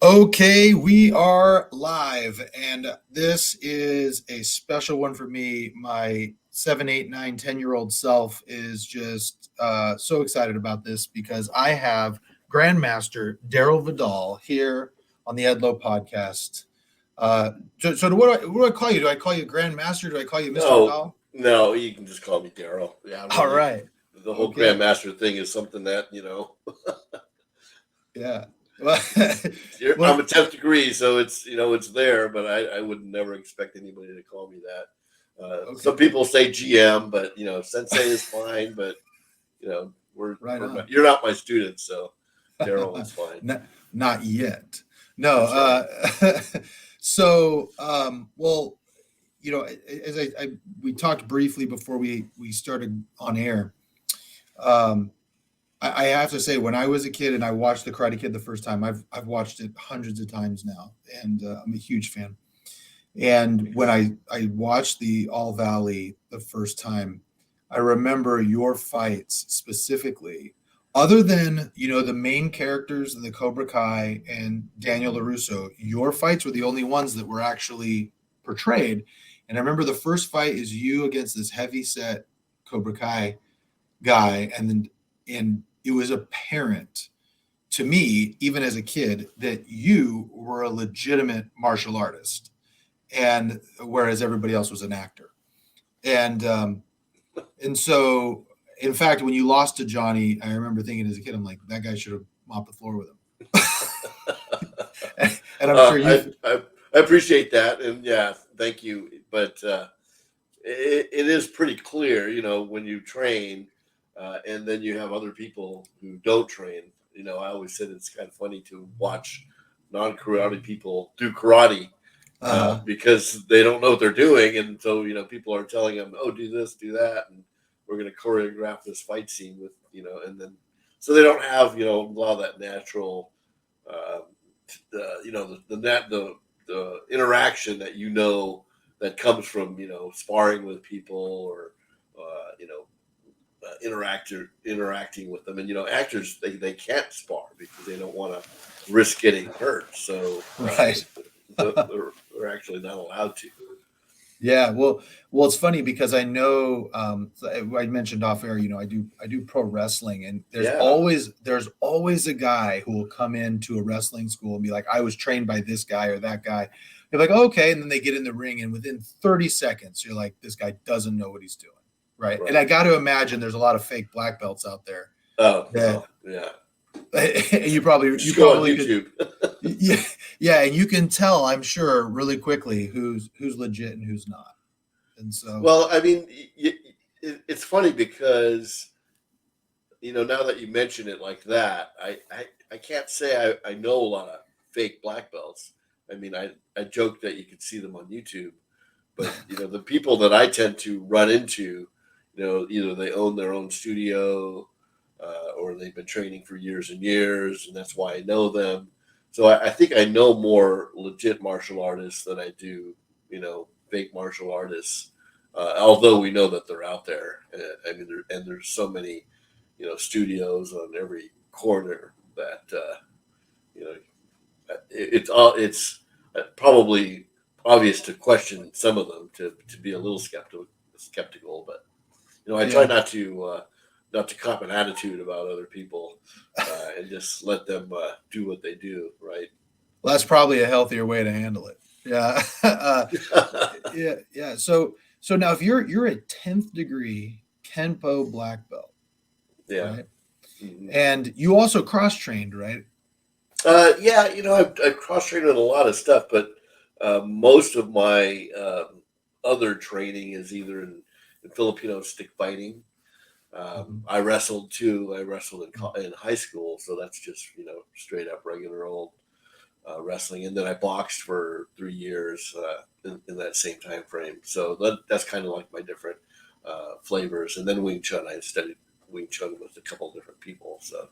Okay, we are live, and this is a special one for me. My 7, 8, 9, 10-year-old self is just so excited about this because I have Grandmaster Darryl Vidal here on the Edlow podcast. So what do I call you? Do I call you Grandmaster? Do I call you Mr. No, Vidal? no, you can just call me Daryl. Yeah, All really. right. The whole Okay. Grandmaster thing is something that Yeah. Well, I'm a well, 10th degree, so it's there, but I would never expect anybody to call me that. okay. Some people say GM, but Sensei is fine. But Right on. you're not my student, so Daryl is fine. Not yet. No. That's right. Well, as we talked briefly before we started on air. Um, I have to say, when I was a kid and I watched The Karate Kid the first time, I've watched it hundreds of times now, and I'm a huge fan. And when I watched the All Valley the first time, I remember your fights specifically. Other than the main characters in the Cobra Kai and Daniel LaRusso, your fights were the only ones that were actually portrayed. And I remember the first fight is you against this heavy set Cobra Kai guy, and it was apparent to me, even as a kid, that you were a legitimate martial artist, and whereas everybody else was an actor. And so, in fact, when you lost to Johnny, I remember thinking as a kid, I'm like, that guy should have mopped the floor with him. And I'm sure I, you. I I appreciate that, and yeah, thank you. But it is pretty clear, when you train, and then you have other people who don't train. I always said it's kind of funny to watch non-karate people do karate Uh-huh. because they don't know what they're doing, and so people are telling them, "Oh, do this, do that," and we're going to choreograph this fight scene with and then so they don't have a lot of that natural, uh, the interaction that comes from sparring with people or uh, you know interacting with them. And actors, they can't spar because they don't want to risk getting hurt, so Right. they're actually not allowed to. Yeah, well, it's funny because I know I mentioned off air. I do pro wrestling, and there's Yeah. always a guy who will come into a wrestling school and be like, "I was trained by this guy or that guy." You're like, "Okay," and then they get in the ring, and within 30 seconds, you're like, "This guy doesn't know what he's doing." Right? And I Right. got to imagine there's a lot of fake black belts out there Oh, that oh, yeah. you probably you Just go on probably could. YouTube. Yeah, yeah, and you can tell, I'm sure, really quickly who's legit and who's not. And so, Well, I mean, it's funny because now that you mention it like that, I can't say I know a lot of fake black belts. I mean, I joke that you could see them on YouTube, but the people that I tend to run into, either they own their own studio, or they've been training for years and years, and that's why I know them. So I think I know more legit martial artists than I do, fake martial artists. Although we know that they're out there. I mean, there's so many, studios on every corner that you know it's probably obvious to question some of them, to be a little skeptical. But I try yeah, not to cop an attitude about other people, and just let them do what they do, right? well, that's probably a healthier way to handle it. Yeah, yeah, yeah. So now, if you're a 10th degree Kenpo black belt, Yeah. right, Mhm. and you also cross trained, right? Yeah, I've cross trained in a lot of stuff, but most of my other training is either in Filipino stick fighting. Mhm. I wrestled too. I wrestled in high school, so that's just straight up regular old wrestling. And then I boxed for 3 years in that same time frame. So that's kind of like my different flavors. And then Wing Chun, I studied Wing Chun with a couple of different people. So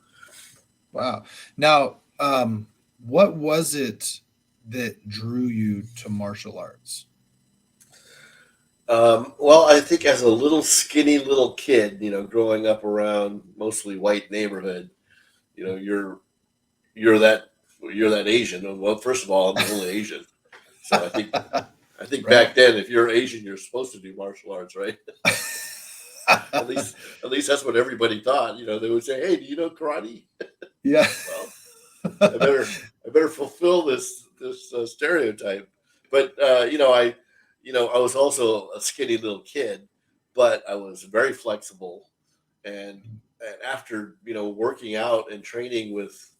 Wow. Now, what was it that drew you to martial arts? well, I think as a little skinny little kid, growing up around mostly white neighborhood, you're that. you're that Asian. Well, first of all, I'm the only Asian, so I think Right. back then, if you're Asian, you're supposed to do martial arts, right? at least at least that's what everybody thought. They would say, "Hey, do you know karate?" Yeah. Well, I better fulfill this stereotype. But I was also a skinny little kid, but I was very flexible, and after working out and training with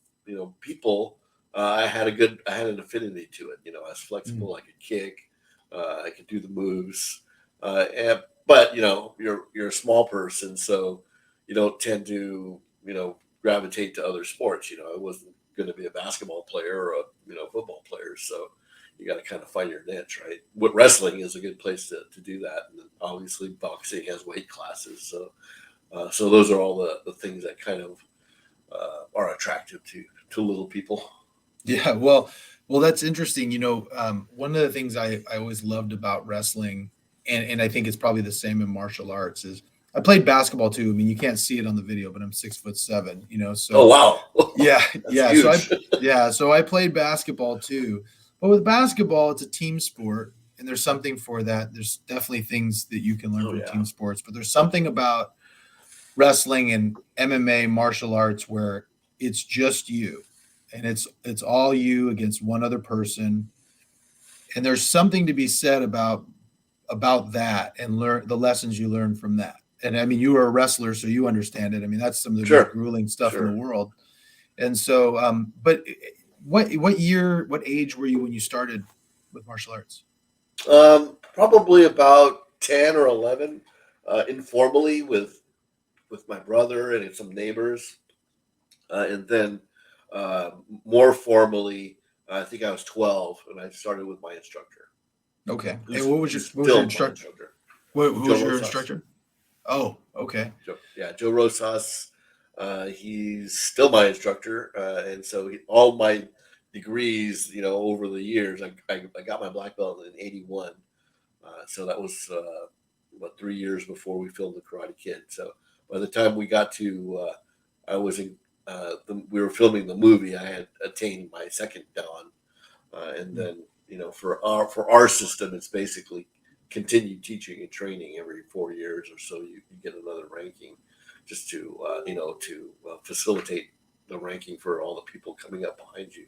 people, I had an affinity to it. I was Mm. flexible. I could kick. I could do the moves. But you're a small person, so you don't tend to gravitate to other sports. I wasn't going to be a basketball player or a football player, so you got to kind of find your niche, right? What Wrestling is a good place to do that, and then obviously boxing has weight classes, so those are all the things that kind of are attractive to little people. Yeah. Well, that's interesting. One of the things I always loved about wrestling, and I think it's probably the same in martial arts, is I played basketball too. I mean, you can't see it on the video, but I'm 6'7", Oh so wow, yeah, that's yeah. huge. So I played basketball too. But with basketball, it's a team sport, and there's something for that. There's definitely things that you can learn Oh from yeah, team sports, but there's something about wrestling and MMA martial arts where it's just you, and it's all you against one other person. And there's something to be said about that and learn the lessons you learn from that. And I mean, you were a wrestler, so you understand it. I mean, that's some of the most sure, grueling stuff in the sure. world. And so, but what age were you when you started with martial arts? Probably about 10 or 11, informally with my brother and some neighbors, and then uh, more formally, I think I was 12, and I started with my instructor, Okay. And who's who's what was your still my instructor? instructor, Who Joe was your Rosas. instructor? Oh, okay. Joe Rosas. He's still my instructor, and so all my degrees, over the years, I got my black belt in '81. So that was what 3 years before we filmed the Karate Kid. So by the time we got to, I was in. We were filming the movie. I had attained my second dan, and then for our system, it's basically continued teaching and training every 4 years or so. You get another ranking, just to facilitate the ranking for all the people coming up behind you.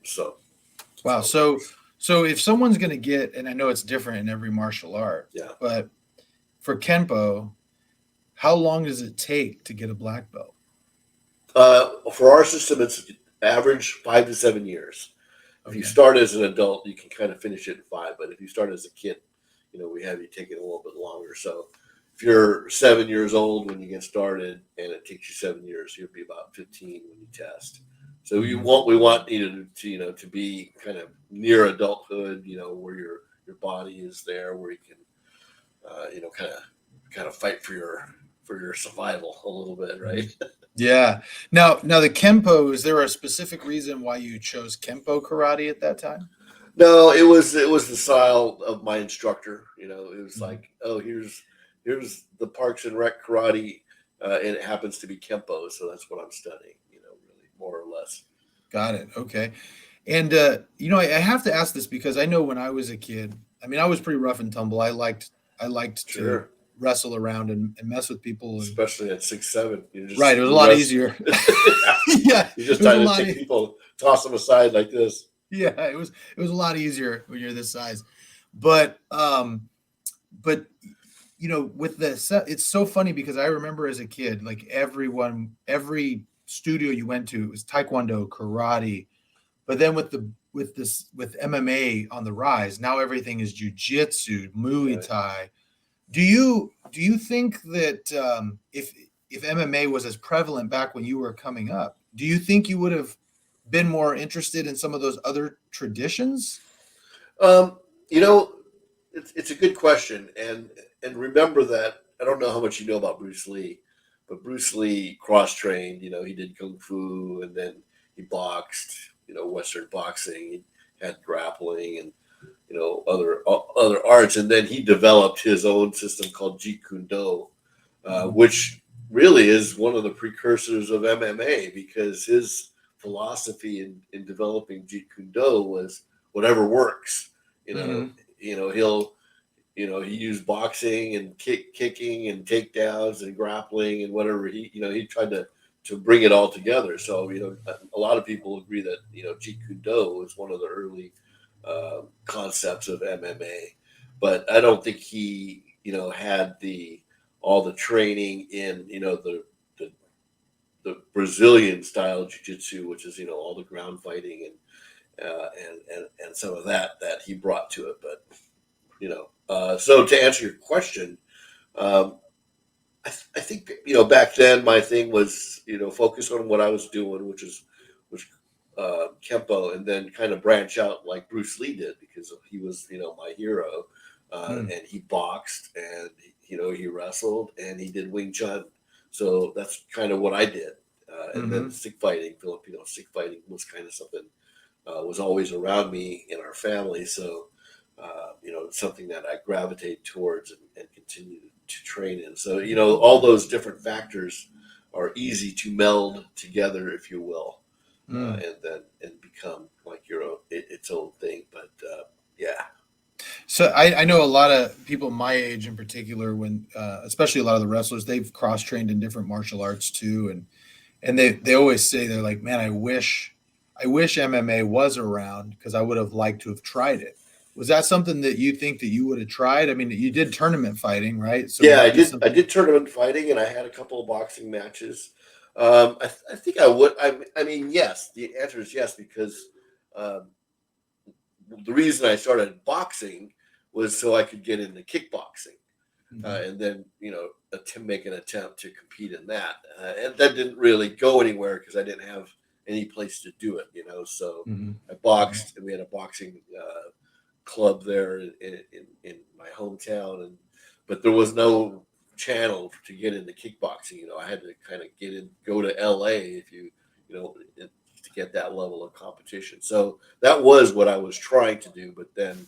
So that's Wow. how it works. So if someone's going to get, and I know it's different in every martial art, Yeah. but for Kenpo, how long does it take to get a black belt? For our system, it's average 5 to 7 years. If you Okay. start as an adult, you can kind of finish it in 5. But if you start as a kid, we have you take it a little bit longer. So if you're 7 years old when you get started, and it takes you 7 years, you'll be about 15 when you test. So Mhm. we want to be kind of near adulthood, where your body is there, where you can kind of fight for your survival a little bit, right? Mhm. Yeah. Now the Kenpo, is there a specific reason why you chose Kenpo karate at that time? No, it was the style of my instructor. It was Mhm. like, oh, here's the Parks and Rec karate, and it happens to be Kempo, so that's what I'm studying. Really more or less. Got it. Okay. And I have to ask this because I know when I was a kid, I mean, I was pretty rough and tumble. I liked to Sure, wrestle around and mess with people. And especially at 6'7", right, it was a you lot rest. easier. Yeah, Yeah, you're it just was a trying to lot. take people, toss them aside like this. Yeah, it was a lot easier when you're this size. But with this, it's so funny because I remember as a kid, like every studio you went to, it was taekwondo, karate. But then with MMA on the rise, now everything is jujitsu, Muay Right. Thai. Do you think that if MMA was as prevalent back when you were coming up, do you think you would have been more interested in some of those other traditions? Um, you know, it's a good question, and remember that I don't know how much you know about Bruce Lee, but Bruce Lee cross trained. He did kung fu, and then he boxed. Western boxing. He had grappling and other arts, and then he developed his own system called Jeet Kune Do, Mhm. which really is one of the precursors of MMA because his philosophy in developing Jeet Kune Do was whatever works. You know, Mm-hmm. he used boxing and kicking and takedowns and grappling and whatever. He tried to bring it all together. So a lot of people agree that Jeet Kune Do was one of the early concepts of MMA, but I don't think he had all the training in the the Brazilian style jiu-jitsu, which is all the ground fighting and some of that he brought to it. But so to answer your question, um, I think back then my thing was focus on what I was doing, which Kenpo, and then kind of branch out like Bruce Lee did, because he was my hero, Mm. and he boxed, and he wrestled, and he did Wing Chun. So that's kind of what I did, and Mm-hmm. then stick fighting, Filipino stick fighting was kind of something was always around me in our family. So it's something that I gravitate towards and continue to train in. So all those different factors are easy to meld together, if you will, Mm. and become like its own thing. But yeah. So I know a lot of people my age in particular, when especially a lot of the wrestlers, they've cross trained in different martial arts too, and they always say, they're like, man, I wish MMA was around because I would have liked to have tried it. Was that something that you think that you would have tried? I mean, you did tournament fighting, right? So would Yeah, I that be did. I something? did tournament fighting, and I had a couple of boxing matches. I think I would. I mean, yes. The answer is yes, because um, the reason I started boxing was so I could get into kickboxing, Mm-hmm. and then make an attempt to compete in that. And that didn't really go anywhere because I didn't have any place to do it. So I Mm-hmm. boxed, and we had a boxing club there in my hometown, but there was no channel to get into kickboxing. I had to kind of go to LA if to get that level of competition. So that was what I was trying to do, but then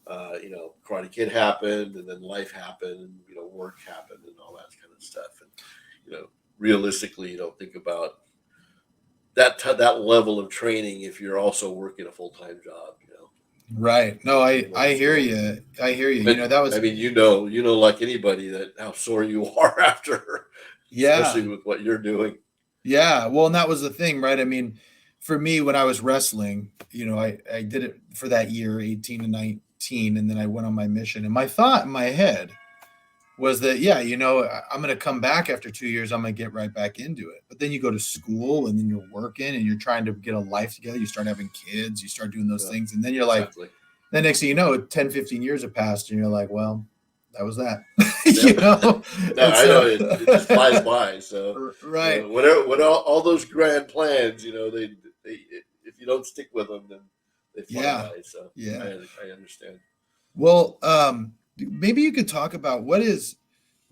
Karate Kid happened, and then life happened, and work happened, and all that kind of stuff. And realistically, you don't think about that level of training if you're also working a full time job. Right. No, I hear So, you. I hear you. but That I was, mean, like anybody, that how sore you are after, yeah. especially with what you're doing. Yeah, well, and that was the thing, right? I mean, for me, when I was wrestling, I did it for that year, 18 to 19, and then I went on my mission. And my thought in my head was that, yeah, I'm going to come back after 2 years, I'm going to get right back into it. But then you go to school, and then you're working, and you're trying to get a life together. You start having kids, you start doing those Yeah, things. And then you're like, exactly. then next thing you know, 10, 15 years have passed, and you're like, well, that was that, Yep. No, And I know so, it just flies by. So right. whatever, what all those grand plans, they if you don't stick with them, then they fly Yeah. by. So Yeah. I understand. Well, maybe you could talk about what has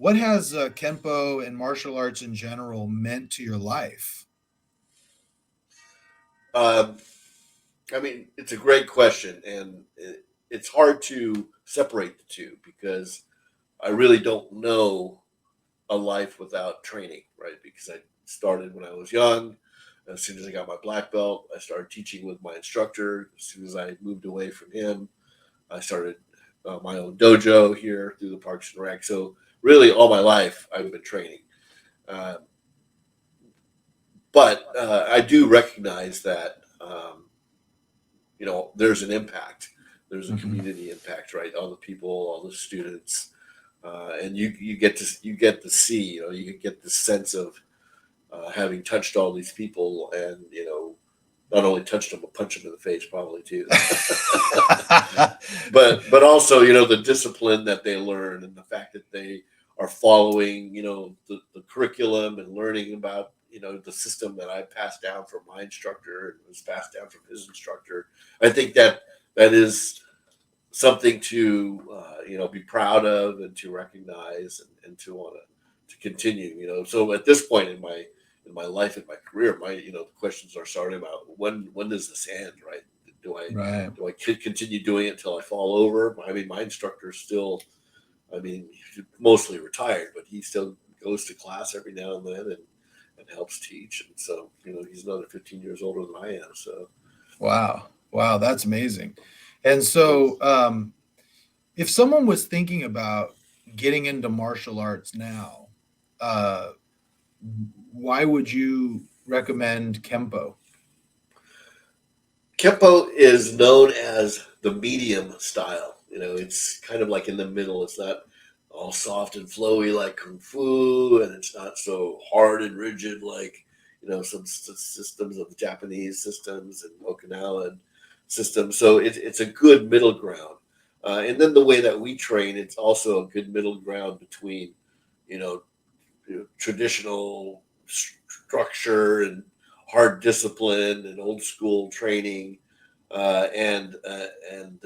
Kenpo and martial arts in general meant to your life? Um, I mean, it's a great question, and it's hard to separate the two because I really don't know a life without training, right? Because I started when I was young. As soon as I got my black belt, I started teaching with my instructor. As soon as I moved away from him, I started my own dojo here through the Parks and Rec. So really, all my life, I've been training. Uh, but I do recognize that there's an impact. There's a Hmm. community impact, right? All the people, all the students, and you get to see, you get the sense of having touched all these people, and not only touched them but punched them in the face probably too. But also the discipline that they learn, and the fact that they are following the curriculum and learning about the system that I passed down from my instructor and was passed down from his instructor. I think that is something to be proud of and to recognize, and to want to continue. So at this point in my life, in my career, the questions are starting about when does this end, right? Do I Right. do I continue doing it until I fall over? I mean, my instructor is still, I mean, he's mostly retired, but he still goes to class every now and then, and helps teach. And so, he's another 15 years older than I am. So, Wow, that's amazing. And so, if someone was thinking about getting into martial arts now, uh, why would you recommend Kenpo? Kenpo is known as the medium style. It's kind of like in the middle. It's not all soft and flowy like Kung Fu, and it's not so hard and rigid like, some systems of the Japanese systems and Okinawan systems. So it's a good middle ground. And then the way that we train, it's also a good middle ground between, you know, traditional structure and hard discipline and old school training, uh, and uh, and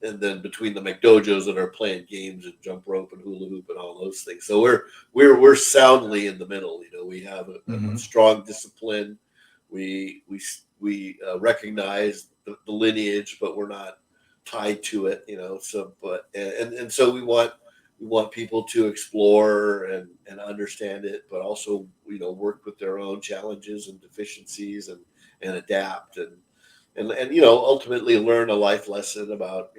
and then between the McDojos that are playing games and jump rope and hula hoop and all those things. So we're soundly in the middle. We have a Hmm. strong discipline. We recognize the lineage, but we're not tied to it. So and so we want people to explore and understand it, but also work with their own challenges and deficiencies and adapt and ultimately learn a life lesson about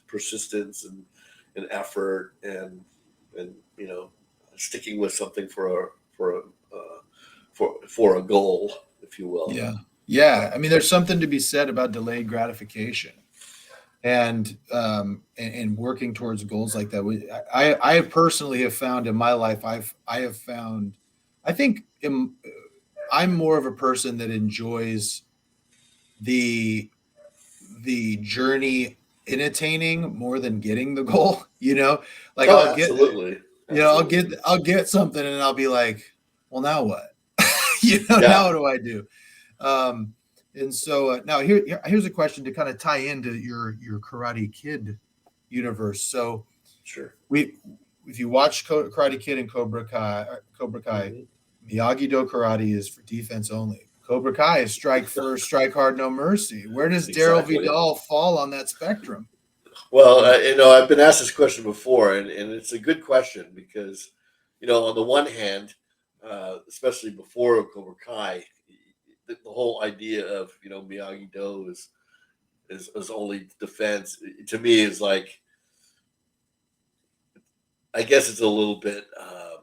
persistence and effort and sticking with something for a goal, if you will. Yeah. Yeah. I mean, there's something to be said about delayed gratification and working towards goals like that. I personally have found in my life, I have found, I think I'm more of a person that enjoys the the journey in attaining more than getting the goal. Like Oh, absolutely, I'll absolutely. get something and I'll be like, well, now what? Yeah, Now what do I do? Um, and so now here's a question to kind of tie into your Karate Kid universe. So sure. we if you watch Karate Kid and Cobra Kai, Hmm. Miyagi Do karate is for defense only. Cobra Kai is strike first, strike hard, no mercy. Where does Darryl Exactly. Vidal fall on that spectrum? Well, I've been asked this question before, and it's a good question because, on the one hand, especially before Cobra Kai, the whole idea of Miyagi Do is only defense to me is like, I guess it's a little bit, I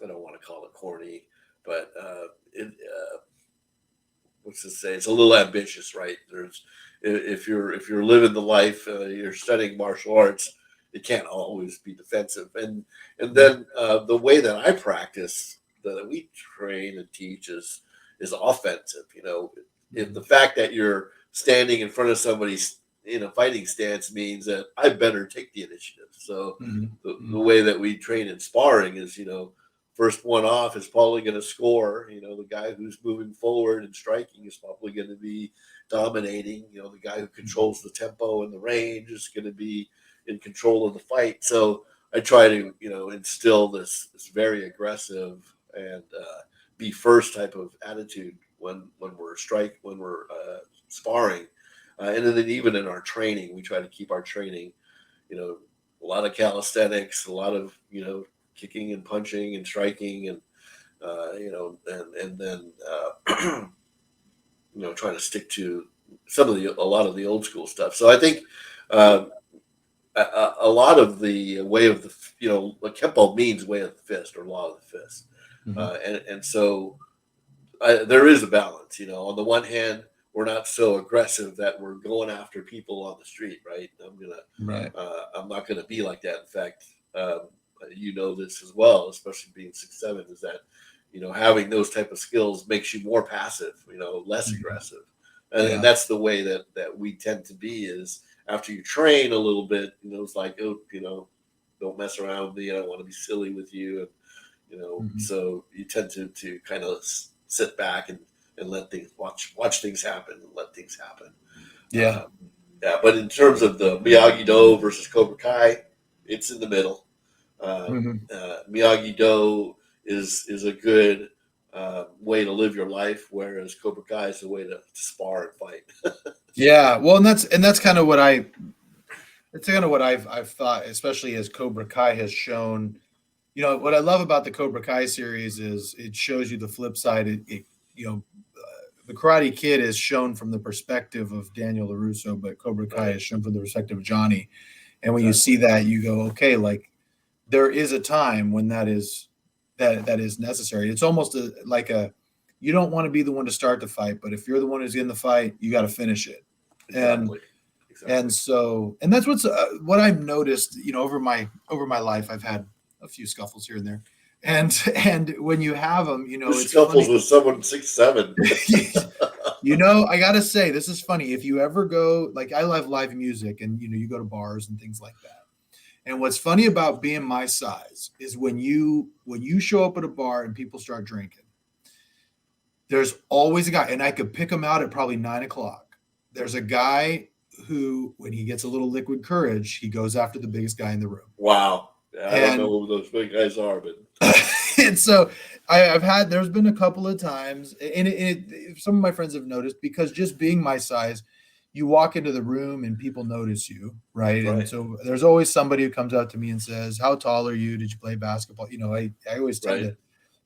don't want to call it corny, but what's to say, it's a little ambitious, right? If you're living the life, you're studying martial arts, it can't always be defensive. And Yeah. then the way that I practice, that we train and teach, is offensive. If the Mhm. fact that you're standing in front of somebody in a fighting stance means that I better take the initiative. So Mhm. the Mhm. way that we train in sparring is, first one off is probably going to score. The guy who's moving forward and striking is probably going to be dominating. The guy who Mhm. controls the tempo and the range is going to be in control of the fight. So I try to, instill this very aggressive and be first type of attitude when we're sparring, and then even in our training, we try to keep our training, you know, a lot of calisthenics, a lot of kicking and punching and striking, and and then trying to stick to a lot of the old school stuff. So I think um, a lot of the way of the what Kempo means, way of the fist or law of the fist, Mhm. and so there is a balance. On the one hand, we're not so aggressive that we're going after people on the street, right? Right. I'm not gonna be like that. In fact, this as well, especially being 6'7", is that having those type of skills makes you more passive, less Mhm. aggressive, and Yeah. that's the way that we tend to be. Is after you train a little bit, it's like, oh, don't mess around with me. I don't want to be silly with you, and Mhm. so you tend to kind of sit back and let things watch things happen and let things happen. Yeah. Um, yeah, but in terms of the Miyagi Do versus Cobra Kai, it's in the middle. Mhm. Miyagi Do is a good way to live your life, whereas Cobra Kai is a way to spar and fight. Yeah. Well, and that's kind of what I've thought, especially as Cobra Kai has shown. what I love about the Cobra Kai series is it shows you the flip side. You know, the Karate Kid is shown from the perspective of Daniel LaRusso, but Cobra Kai Right. is shown from the perspective of Johnny. And when you Exactly. see that, you go, okay, like there is a time when that is necessary. It's almost like you don't want to be the one to start the fight, but if you're the one who's in the fight, you got to finish it. And Exactly. Exactly. and that's what I've noticed. Over my life, I've had a few scuffles here and there, and when you have them, Who it's scuffles funny. with someone 6'7"? I gotta say, this is funny. If you ever go, like, I love live music, and you go to bars and things like that. And what's funny about being my size is when you show up at a bar and people start drinking, there's always a guy, and I could pick him out at probably 9 o'clock. There's a guy who, when he gets a little liquid courage, he goes after the biggest guy in the room. Wow. I don't know And who those big guys are, but and so there's been a couple of times, and some of my friends have noticed, because just being my size, you walk into the room and people notice you, right? And right. so there's always somebody who comes up to me and says, "How tall are you? Did you play basketball?" I always tend Right. to,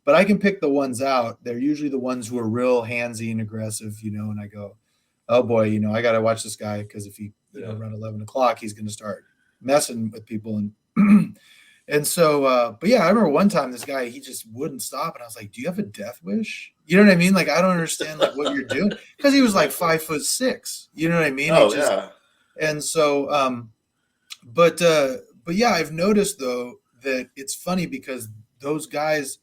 but I can pick the ones out. They're usually the ones who are real handsy and aggressive, and I go, "Oh boy, I got to watch this guy, because if he, Yeah. around 11 o'clock, he's going to start messing with people." And and so, but yeah, I remember one time this guy, he just wouldn't stop, and I was like, "Do you have a death wish?" You know what I mean? Like, I don't understand like what you're doing, because he was like 5'6". You know what I mean? It Oh just yeah. And so, but yeah, I've noticed though that it's funny, because those guys,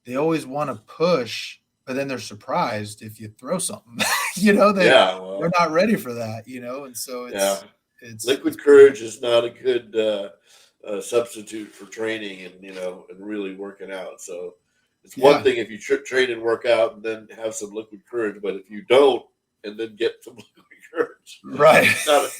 they always want to push, but then they're surprised if you throw something. Yeah. They're Well. not ready for that. And so Yeah. it's Liquid courage is not a good substitute for training and and really working out. So it's one yeah, thing if you train and work out and then have some liquid courage, but if you don't and then get some liquid courage, right. it's not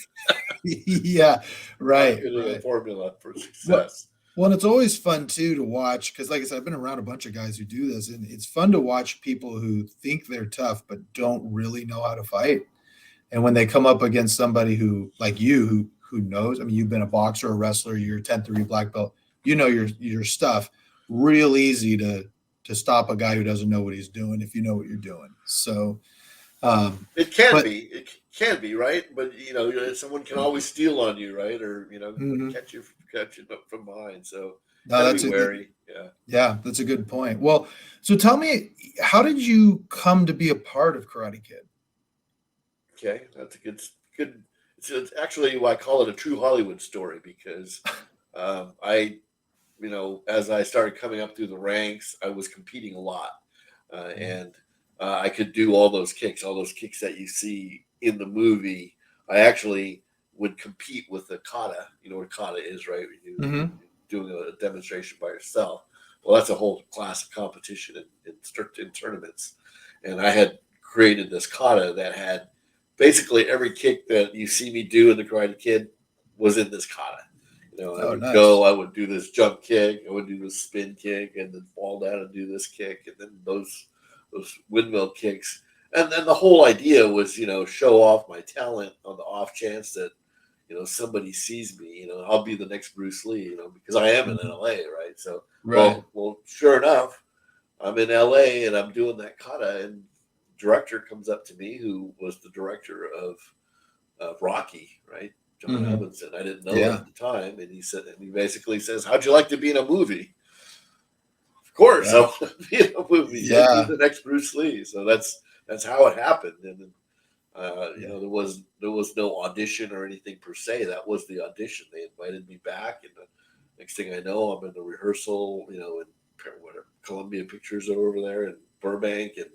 Yeah, not right, good a right. formula for Well, success. well, and it's always fun too to watch, because, like I said, I've been around a bunch of guys who do this, and it's fun to watch people who think they're tough but don't really know how to fight. And when they come up against somebody who, like you, who knows, I mean, you've been a boxer, a wrestler, you're 10th degree black belt, your stuff. Real easy to stop a guy who doesn't know what he's doing if you know what you're doing. So, It can but be. It can be, right? But someone can always steal on you, right? Or mhm. catch you from behind. So No, got to be wary. Yeah. yeah, that's a good point. Well, so tell me, how did you come to be a part of Karate Kid? Okay, that's a good. It's actually why I call it a true Hollywood story because I, as I started coming up through the ranks, I was competing a lot, and I could do all those kicks that you see in the movie. I actually would compete with the kata. You know what kata is, right? When Mm-hmm. you're doing a demonstration by yourself. Well, that's a whole class of competition in tournaments, and I had created this kata that had basically every kick that you see me do in the Karate Kid was in this kata. I Oh, would go, nice. I would do this jump kick, I would do this spin kick, and then fall down and do this kick, and then those windmill kicks. And then the whole idea was, show off my talent on the off chance that, somebody sees me, I'll be the next Bruce Lee, because I am in Mhm. LA, right? So, Right. sure enough, I'm in LA and I'm doing that kata, and director comes up to me who was the director of Rocky, right? John Hmm. Edmondson. I didn't know it Yeah. at the time, and he basically says, "How'd you like to be in a movie?" Of course, I Yeah. want to be in a movie. You'll be Yeah. the next Bruce Lee. So that's how it happened. And Yeah. there was no audition or anything per se. That was the audition. They invited me back, and the next thing I know, I'm in the rehearsal. In whatever Columbia Pictures over there in Burbank, and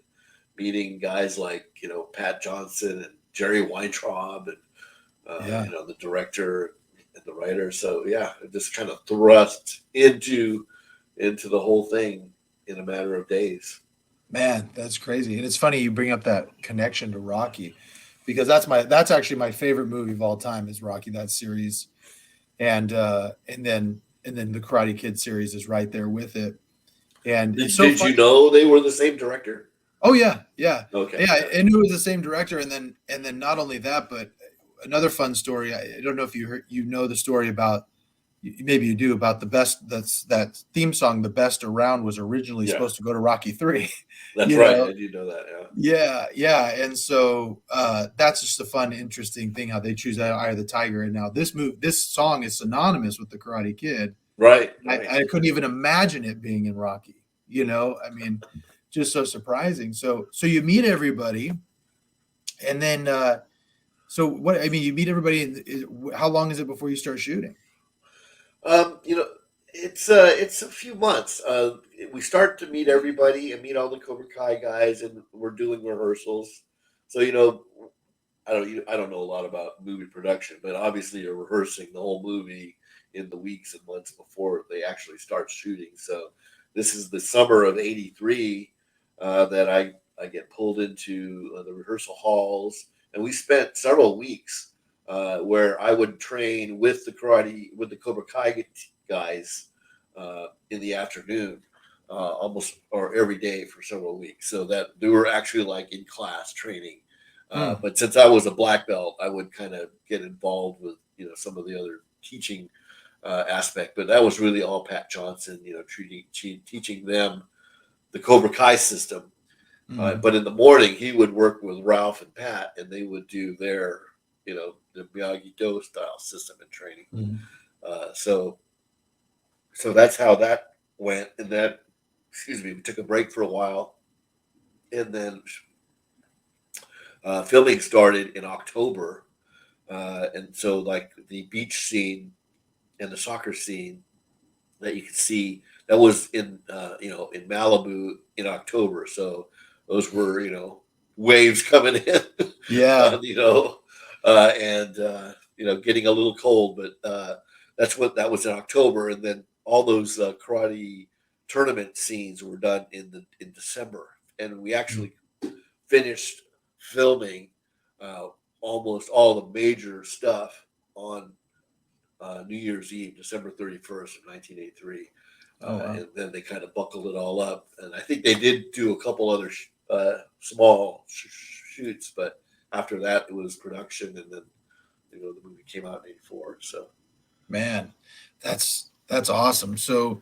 meeting guys like Pat Johnson and Jerry Weintraub and Yeah. the director and the writer. So yeah, it just kind of thrust into the whole thing in a matter of days. Man, that's crazy. And it's funny you bring up that connection to Rocky, because that's actually my favorite movie of all time is Rocky, that series. And then the Karate Kid series is right there with it. And it's so Did you funny. know they were the same director? Oh yeah, yeah. Okay, Yeah, yeah. I knew it was the same director. And then not only that, but another fun story. I don't know if you know the story about maybe you do, about the best. That's that theme song. The best around was originally Yeah, supposed to go to Rocky 3. that's You right. know, I do know that. Yeah. yeah. And so that's just a fun, interesting thing how they choose that Eye of the Tiger. And now this song is synonymous with the Karate Kid. Right. Right. I couldn't even imagine it being in Rocky. I mean, just so surprising. So you meet everybody, and then so what? I mean, you meet everybody. How long is it before you start shooting? You know, it's a few months. We start to meet everybody and meet all the Cobra Kai guys, and we're doing rehearsals. So I don't know a lot about movie production, but obviously you're rehearsing the whole movie in the weeks and months before they actually start shooting. So this is the summer of '83 that I get pulled into the rehearsal halls, and we spent several weeks where I would train with the Cobra Kai guys in the afternoon. Almost or every day for several weeks, so that they were actually like in class training. Hmm. But since I was a black belt, I would kind of get involved with some of the other teaching aspect. But that was really all Pat Johnson, teaching them the Cobra Kai system. Hmm. But in the morning, he would work with Ralph and Pat, and they would do their the Miyagi Do style system and training. Hmm. So that's how that went. And then, excuse me, we took a break for a while, and then filming started in October. And so, like the beach scene and the soccer scene that you could see, that was in Malibu in October. So those were waves coming in, Yeah. and getting a little cold. But that was in October, and then all those karate tournament scenes were done in December, and we actually finished filming uh, almost all the major stuff on New Year's Eve, December 31st of 1983. Oh wow. And then they kind of buckled it all up. And I think they did do a couple other small shoots, but after that, it was production. And then, the movie came out in '84. So, Man, that's awesome. So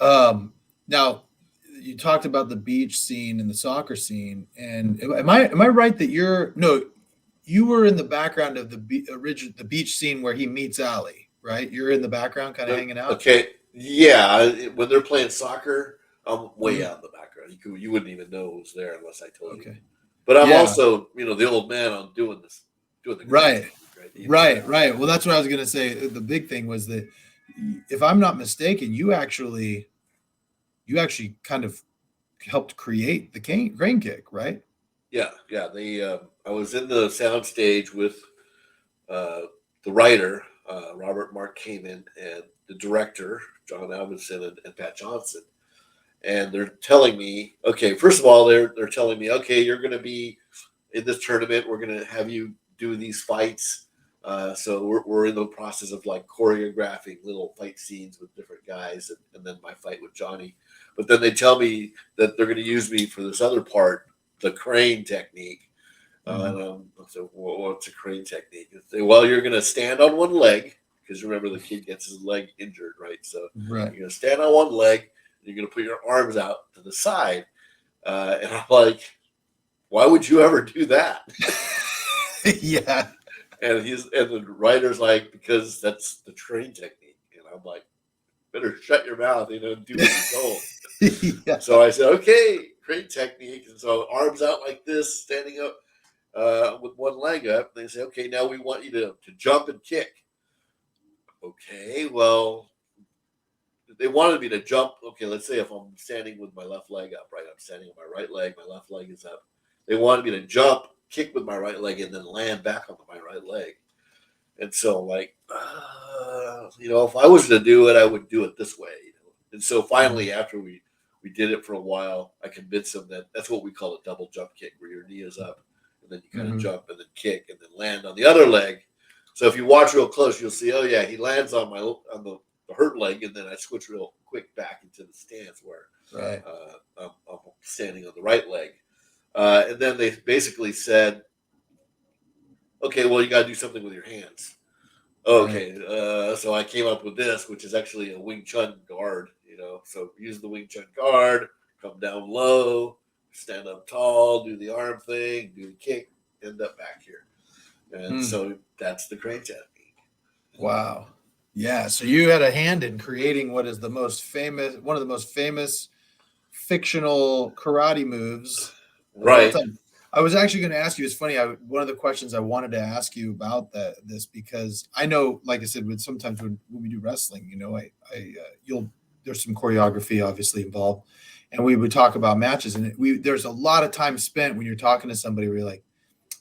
now you talked about the beach scene and the soccer scene, and am I right that you were in the background of the beach scene where he meets Ali, right? You're in the background, kind of hanging out. okay. Yeah. When they're playing soccer, I'm way Mhm. out in the background. You wouldn't even know who was there unless I told you. Okay. But I'm Yeah. also, the old man on doing the karate Right. technique, right? You know Right. that. Right. Well, that's what I was gonna say. The big thing was that, if I'm not mistaken, you actually kind of helped create the grain kick, right? Yeah, yeah. I was in the sound stage with uh, the writer, Robert Mark Kamen, and the director, John Alvinson and Pat Johnson. And they're telling me, okay, first of all, they're telling me, okay, you're going to be in this tournament. We're going to have you do these fights. So we're in the process of like choreographing little fight scenes with different guys, and then my fight with Johnny. But then they tell me that they're going to use me for this other part, the crane technique. Mhm. I said, well, what's a crane technique? They say, well, you're going to stand on one leg because remember the kid gets his leg injured, right? So Right. you're going to stand on one leg. And you're going to put your arms out to the side. And I'm like, why would you ever do that? Yeah. And the writer's like, because that's the train technique. And I'm like, better shut your mouth, and do what you're told. Yeah. So I said, okay, crane technique. And so arms out like this, standing up with one leg up. They say, okay, now we want you to jump and kick. Okay, well, they wanted me to jump. Okay, let's say if I'm standing with my left leg up, right? I'm standing on my right leg, my left leg is up. They wanted me to jump, kick with my right leg, and then land back on my right leg. And so, like, if I was to do it, I would do it this way. And so finally, after we did it for a while, I convinced them that that's what we call a double jump kick, where your knee is up, and then you kind of Mhm. jump and then kick and then land on the other leg. So if you watch real close, you'll see, oh yeah, he lands on the hurt leg, and then I switch real quick back into the stance where Right. I'm standing on the right leg. And then they basically said, okay, well, you got to do something with your hands. Right. Okay, so I came up with this, which is actually a Wing Chun guard. So use the Wing Chun guard, come down low, stand up tall, do the arm thing, do the kick, end up back here, and Hmm. so that's the crane technique. Wow. Yeah. So you had a hand in creating what is one of the most famous fictional karate moves of all Right. time. I was actually going to ask you. It's funny. One of the questions I wanted to ask you about this because I know, like I said, sometimes when we do wrestling, you'll there's some choreography obviously involved, and we would talk about matches, and there's a lot of time spent when you're talking to somebody where you're like,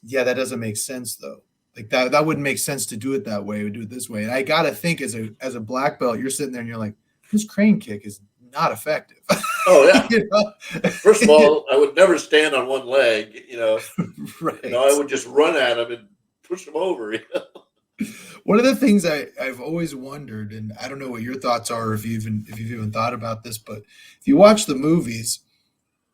yeah, that doesn't make sense though. Like that wouldn't make sense to do it that way. We do it this way. And I gotta think as a black belt, you're sitting there and you're like, this crane kick is not effective. Oh yeah. you know? First of all, I would never stand on one leg. I Right. would just run at him and push him over. One of the things I've always wondered, and I don't know what your thoughts are if you've even thought about this, but if you watch the movies,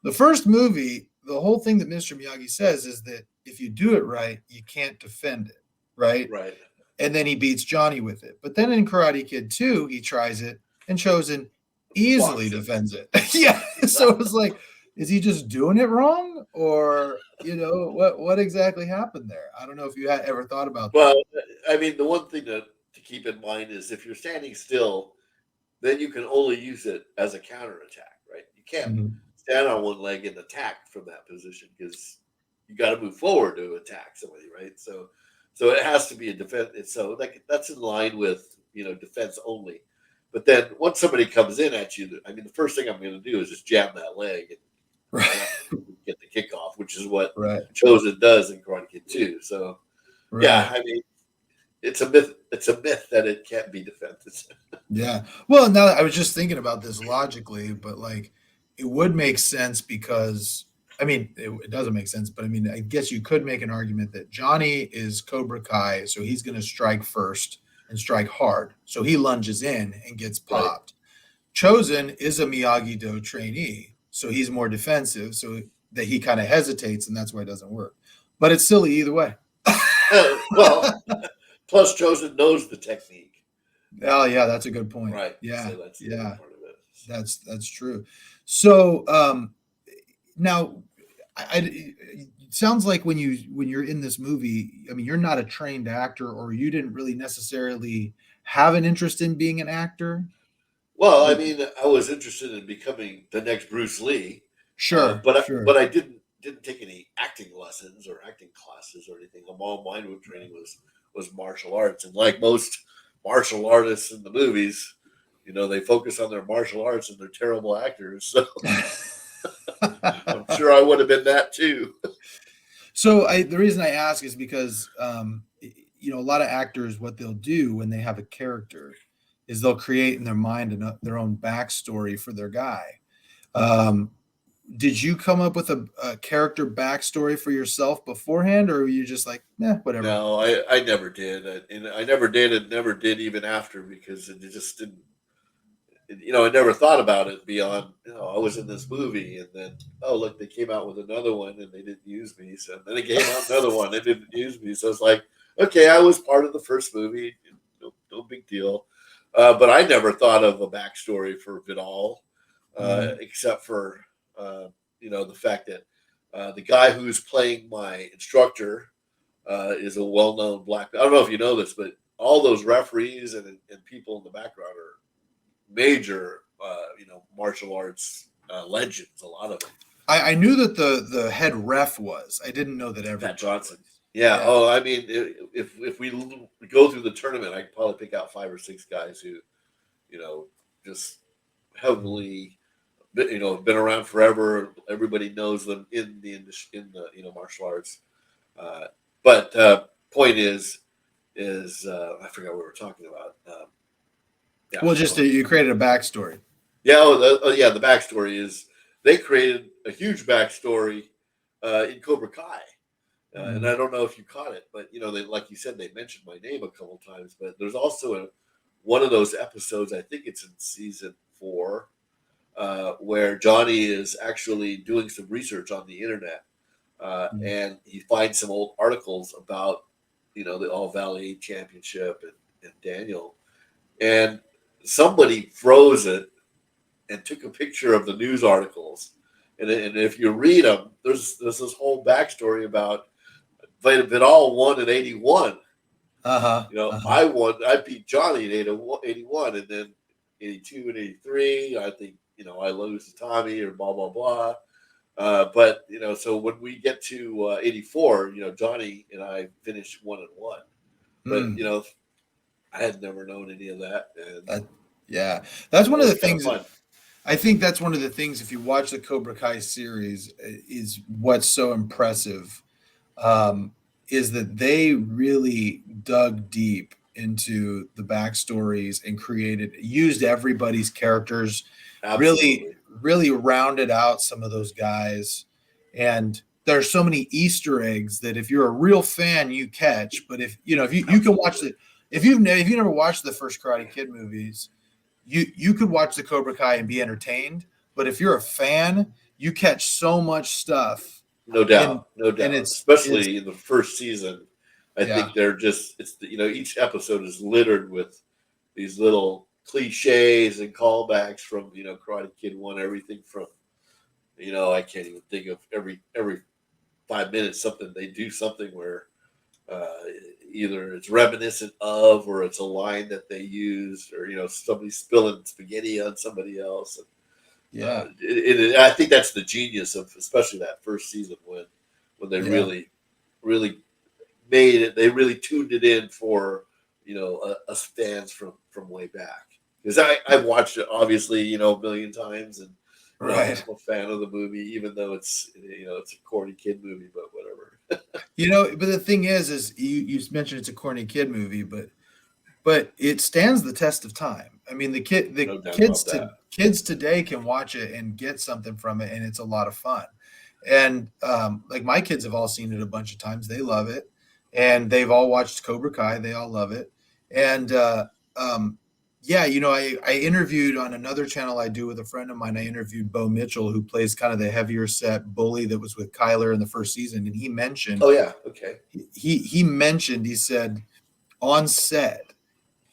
the first movie, the whole thing that Mr. Miyagi says is that if you do it right, you can't defend it, right? Right. And then he beats Johnny with it. But then in Karate Kid 2, he tries it and Chosen easily Blocks it. defends it. Yeah. So it's like, is he just doing it wrong? Or, what exactly happened there? I don't know if you had ever thought about that. Well, I mean, the one thing to keep in mind is if you're standing still, then you can only use it as a counterattack, right? You can't Mhm. stand on one leg and attack from that position because you got to move forward to attack somebody, right? So it has to be a defense. So that's in line with defense only. But then once somebody comes in at you, I mean, the first thing I'm going to do is just jam that leg and Right. let get the kickoff, which is what Right. Chosen does in Karate Kid 2. So yeah, Right. I mean, it's a myth. It's a myth that it can't be defended. Yeah. Well, now I was just thinking about this logically, but like it would make sense because I mean it doesn't make sense, but I mean I guess you could make an argument that Johnny is Cobra Kai, so he's going to strike first and strike hard. So he lunges in and gets Right. popped. Chosen is a Miyagi Do trainee, so he's more defensive, so that he kind of hesitates, and that's why it doesn't work. But it's silly either way. Well, plus Chosen knows the technique. Oh yeah, that's a good point. Right. Yeah, So that's the other yeah. part of it. That's true. So now, it sounds like when you're in this movie, I mean, you're not a trained actor, or you didn't really necessarily have an interest in being an actor. Well, I But mean, I was interested in becoming the next Bruce Lee, sure, but sure. I didn't take any acting lessons or acting classes or anything. All my training was martial arts, and like most martial artists in the movies, they focus on their martial arts and they're terrible actors. So I'm sure I would have been that too. So the reason I ask is because a lot of actors, what they'll do when they have a character is they'll create in their mind their own backstory for their guy. Um, did you come up with a character backstory for yourself beforehand, or were you just like, whatever? No, I never did, and I never did, and never did even after because it just didn't. I never thought about it beyond. I was in this movie, and then look, they came out with another one, and they didn't use me. So then it came out another one, they didn't use me. So it's like, okay, I was part of the first movie, no big deal. But I never thought of a backstory for Vidal, Mm, except for the fact that the guy who's playing my instructor is a well-known black. I don't know if you know this, but all those referees and people in the background are major, martial arts legends. A lot of them. I knew that the head ref was. I didn't know that Pat everybody Johnson. was. Yeah. Yeah. Oh, I mean, if we go through the tournament, I could probably pick out 5 or 6 guys who, just heavily, been around forever. Everybody knows them in the industry, in the martial arts. Uh, but point is I forgot what we were talking about. Yeah, Well, just so you created a backstory. yeah, yeah. The backstory is they created a huge backstory in Cobra Kai, and Mm, I don't know if you caught it, but they, like you said, they mentioned my name a couple times. But there's also one of those episodes. I think it's in season 4, where Johnny is actually doing some research on the internet, mm, and he finds some old articles about the All Valley Championship and Daniel, and somebody froze it and took a picture of the news articles. And if you read them, there's this whole backstory about Vidal won in '81. Uh-huh. I beat Johnny in '81, and then '82 and '83. I think I lose to Tommy or blah blah blah. But so when we get to '84, Johnny and I finished 1-1. But Mm. I had never known any of that, and Yeah, that's one of the kind of things. fun. I think that's one of the things. If you watch the Cobra Kai series, is what's so impressive, is that they really dug deep into the backstories and used everybody's characters, Absolutely. really rounded out some of those guys. And there's so many Easter eggs that if you're a real fan, you catch. But if you can watch it, if you've never watched the first Karate Kid movies, you could watch the Cobra Kai and be entertained. But if you're a fan, you catch so much stuff. No And doubt, no and doubt. it's Especially in the first season, I yeah. think they're just each episode is littered with these little cliches and callbacks from Karate Kid 1. Everything from I can't even think of every 5 minutes something they do something where uh, either it's reminiscent of or it's a line that they used or somebody spilling spaghetti on somebody else. And, Yeah. I think that's the genius of especially that first season when they Yeah. really made it. They really tuned it in for us fans from way back, because I've watched it obviously a million times, and Right. I'm a fan of the movie even though it's it's a corny kid movie, but whatever. But the thing is you mentioned it's a corny kid movie, but it stands the test of time. I mean, the No doubt about that. kids today can watch it and get something from it, and it's a lot of fun. And like my kids have all seen it a bunch of times. They love it, and they've all watched Cobra Kai. They all love it. And yeah, I interviewed on another channel I do with a friend of mine. I interviewed Bo Mitchell, who plays kind of the heavier set bully that was with Kyler in the first season, and he mentioned Oh yeah, okay. he said on set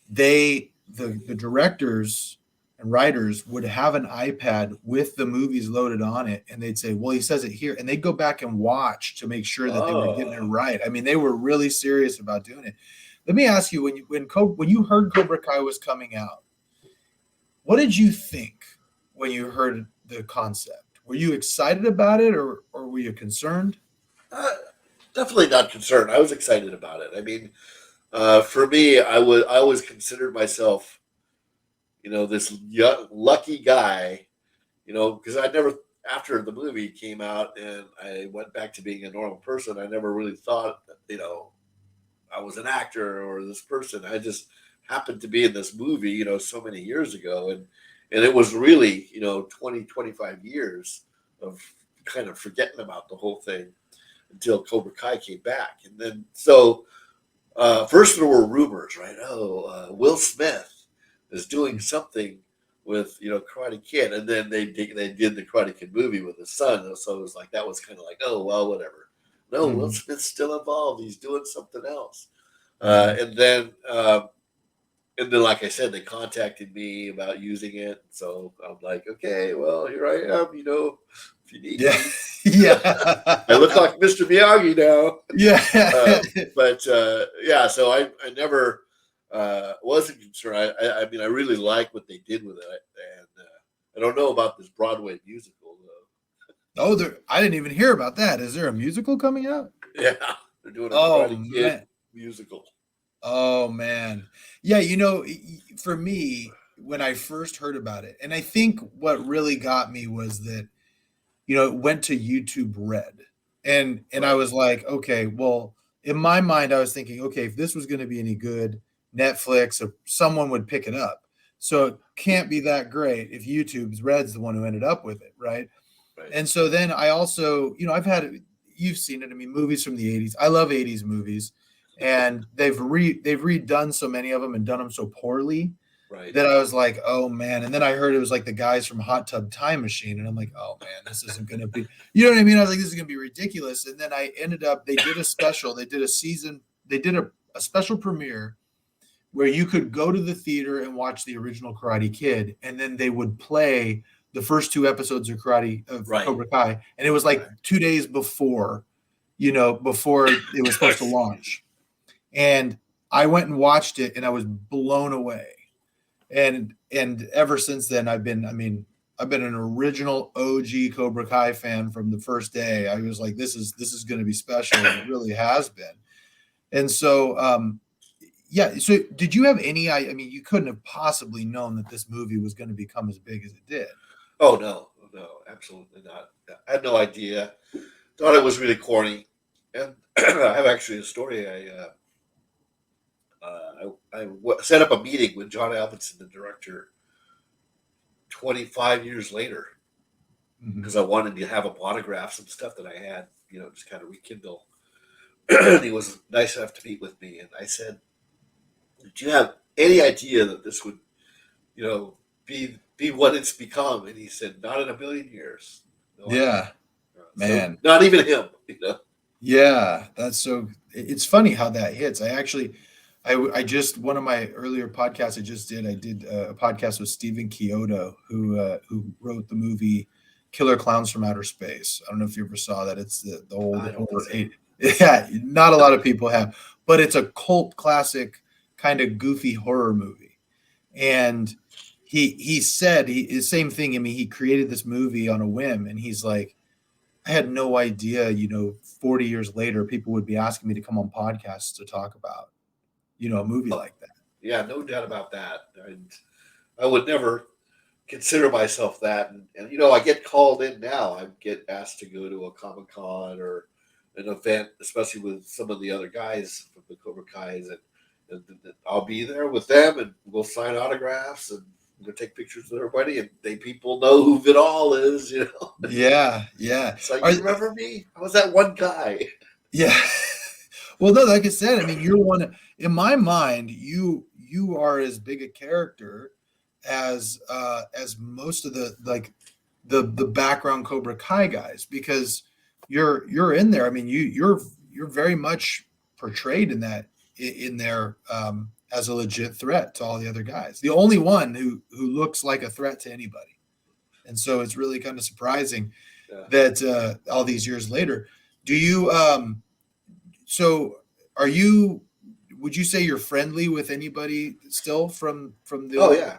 the directors and writers would have an iPad with the movies loaded on it, and they'd say, well, he says it here, and they'd go back and watch to make sure that they were getting it right. I mean, they were really serious about doing it. Let me ask you, when you heard Cobra Kai was coming out, what did you think when you heard the concept? Were you excited about it, or were you concerned? Uh, Definitely not concerned. I was excited about it. I mean, for me, I always considered myself this lucky guy, because I never, after the movie came out and I went back to being a normal person, I never really thought, I was an actor or this person. I just happened to be in this movie, so many years ago. And it was really, 20, 25 years of kind of forgetting about the whole thing until Cobra Kai came back. And then, so first there were rumors, right? Oh, Will Smith is doing something with Karate Kid, and then they did the Karate Kid movie with his son. So it was like that was kind of like, oh well, whatever. No, Will Smith's still involved. He's doing something else. And then like I said, they contacted me about using it. So I'm like, okay, well here I am. If you need Yeah. me. Yeah. I look like Mr. Miyagi now. Yeah. But yeah, so I never wasn't concerned. I mean, I really like what they did with it, and I don't know about this Broadway musical though. Oh, I didn't even hear about that. Is there a musical coming out? Yeah, they're doing a Oh Karate Kid man. musical. Oh man. Yeah, for me, when I first heard about it, and I think what really got me was that, it went to YouTube Red. And I Right. was like, okay, well, in my mind, I was thinking, okay, if this was going to be any good, Netflix or someone would pick it up. So it can't be that great if YouTube's Red's the one who ended up with it, right? Right. And so then I also, you've seen it. I mean, movies from the 80s. I love 80s movies. And they've redone so many of them and done them so poorly Right. that I was like, oh man. And then I heard it was like the guys from Hot Tub Time Machine. And I'm like, oh man, this isn't going to be, you know what I mean? I was like, this is going to be ridiculous. And then I ended up, they did a special, they did a season, they did a special premiere where you could go to the theater and watch the original Karate Kid, and then they would play the first two episodes of Right. Cobra Kai, and it was like Right. 2 days before, before it was supposed to launch. And I went and watched it, and I was blown away. And ever since then, I've been an original OG Cobra Kai fan from the first day. I was like, this is going to be special. And it really has been. And so, yeah. So, did you have any? I mean, you couldn't have possibly known that this movie was going to become as big as it did. Oh no, absolutely not. I had no idea. Thought it was really corny. And I have actually a story. Set up a meeting with John Alvinson, the director, 25 years later, because I wanted to have him autograph some stuff that I had, just kind of rekindle. And he was nice enough to meet with me, and I said, "Did you have any idea that this would, be what it's become?" And he said, "Not in a million years." No idea. Yeah, man. So not even him. Yeah, it's funny how that hits. I just, one of my earlier podcasts I did a podcast with Stephen Chiodo, who wrote the movie Killer Clowns from Outer Space. I don't know if you ever saw that. It's the old I don't horror. think Yeah, not a lot of people have, but it's a cult classic kind of goofy horror movie. And he said the same thing. I mean, he created this movie on a whim, and he's like, I had no idea, 40 years later, people would be asking me to come on podcasts to talk about, a movie so. like that. Yeah, no doubt about that. And I would never consider myself that. And I get called in now. I get asked to go to a Comic Con or an event, especially with some of the other guys from the Cobra Kai's, and I'll be there with them, and we'll sign autographs and we'll take pictures with everybody, and people know who Vidal is. Yeah, yeah. It's like, you remember me? I was that one guy. Yeah. Well, no, like I said, I mean, you're in my mind, you are as big a character as most of the background Cobra Kai guys, because you're in there. I mean, you're very much portrayed in there as a legit threat to all the other guys. The only one who looks like a threat to anybody. And so it's really kind of surprising that all these years later, do you so are you would you say you're friendly with anybody still from the Oh old? yeah,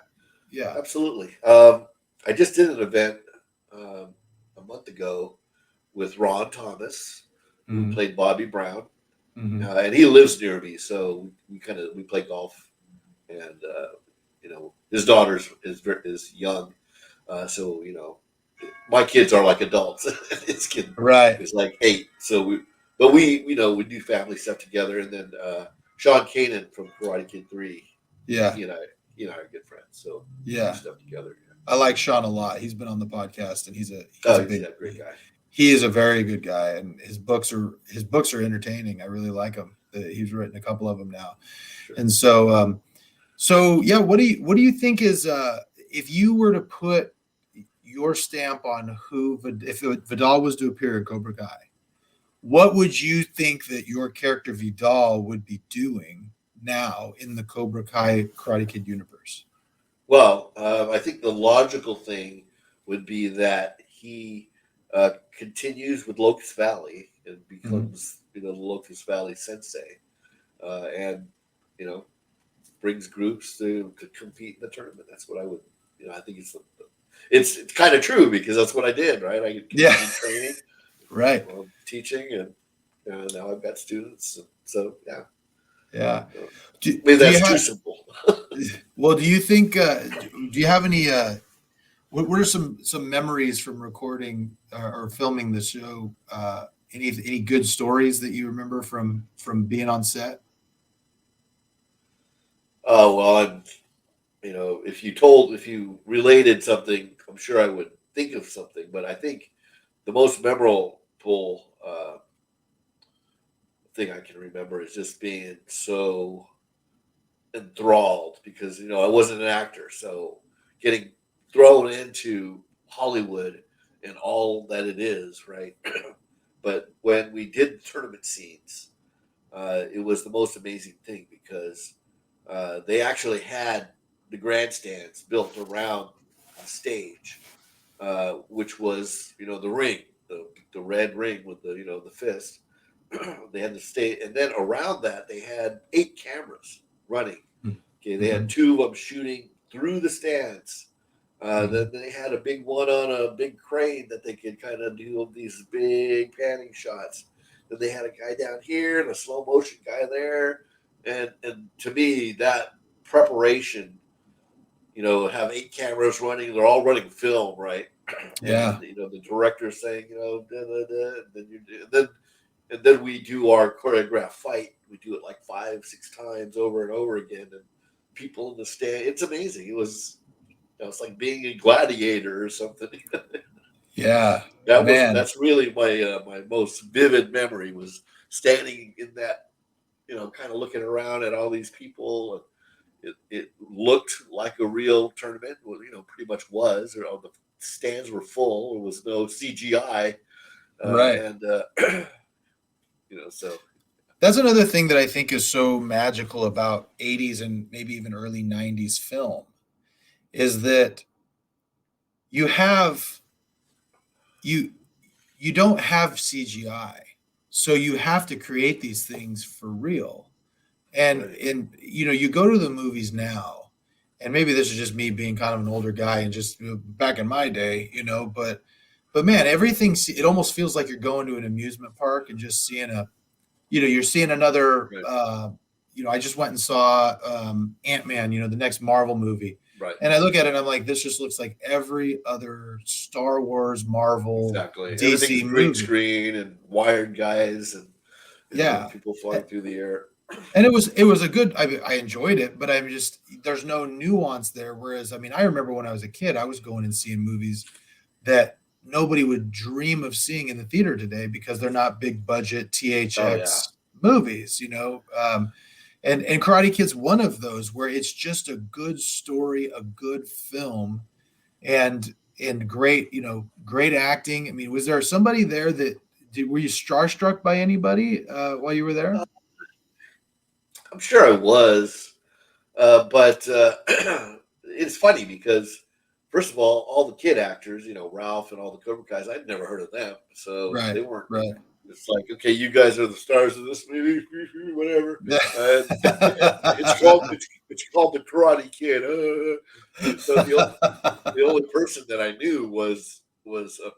Yeah. absolutely. I just did an event a month ago with Ron Thomas, who Mm-hmm. played Bobby Brown, Mm-hmm. and he lives near me, so we play golf, and his daughter is young, so my kids are like adults. His kid Right. is like 8, so we do family stuff together, and then Sean Kanan from Karate Kid 3, Yeah. he and I are good friends, so we do Yeah. stuff together. I like Sean a lot. He's been on the podcast, and he's a He's big a great guy. he is a very good guy, and his books are entertaining. I really like him. He's written a couple of them now. Sure. And so yeah, what do you think is if you were to put your stamp on if Vidal was to appear in Cobra Kai, what would you think that your character Vidal would be doing now in the Cobra Kai Karate Kid universe? Well, I think the logical thing would be that he continues with Locust Valley and becomes, the Locust Valley sensei, and you know brings groups to compete in the tournament. That's what I would. I think it's kind of true because that's what I did, right? I continued training, Right. Teaching, and now I've got students. So yeah. Yeah. Maybe that's too simple. Well, do you think? Do you have any? What are some memories from recording or filming the show? Any good stories that you remember from being on set? Oh well, if you related something, I'm sure I would think of something. But I think the most memorable thing I can remember is just being so enthralled because I wasn't an actor, so getting thrown into Hollywood and all that it is, right? But when we did tournament scenes, it was the most amazing thing because they actually had the grandstands built around the stage, which was the ring, the red ring with the fist. They had the stage, and then around that they had 8 cameras running. Okay, they had Mm-hmm. 2 of them shooting through the stands. Mm-hmm. Then they had a big one on a big crane that they could kind of do these big panning shots. Then they had a guy down here and a slow motion guy there. And to me, that preparation, have 8 cameras running, they're all running film, right? And Yeah. the director saying, da, da, da, and then and then we do our choreographed fight. We do it like 5, 6 times over and over again, and people in the stand. It's amazing. It's like being a gladiator or something. Yeah. That was Man. that's really my most vivid memory was standing in that, kind of looking around at all these people. And it looked like a real tournament. Well, pretty much was. All the stands were full. There was no CGI, Right. and so That's another thing that I think is so magical about 80s and maybe even early 90s film is that you have you you don't have CGI. So you have to create these things for real. And right. you go to the movies now, and maybe this is just me being kind of an older guy and just back in my day, but man, everything it almost feels like you're going to an amusement park and just seeing you're seeing another Right. I just went and saw Ant-Man, the next Marvel movie. Right. And I look at it and I'm like, this just looks like every other Star Wars, Marvel, Exactly. Everything's DC green movie. screen and wired guys and Yeah. people flying through the air. And it was a good, I enjoyed it, but I'm just, there's no nuance there. Whereas, I mean, I remember when I was a kid, I was going and seeing movies that nobody would dream of seeing in the theater today because they're not big budget Oh yeah. THX movies. And Karate Kid's one of those where it's just a good story, a good film, and great acting. I mean, was there somebody there were you starstruck by anybody while you were there? Uh, I'm sure I was, but it's funny because first of all the kid actors, Ralph and all the Cobra Kai's, I'd never heard of them, so Right, they weren't. right. It's like, okay, you guys are the stars of this movie, whatever. Yeah. And it's called the Karate Kid. So the only person that I knew was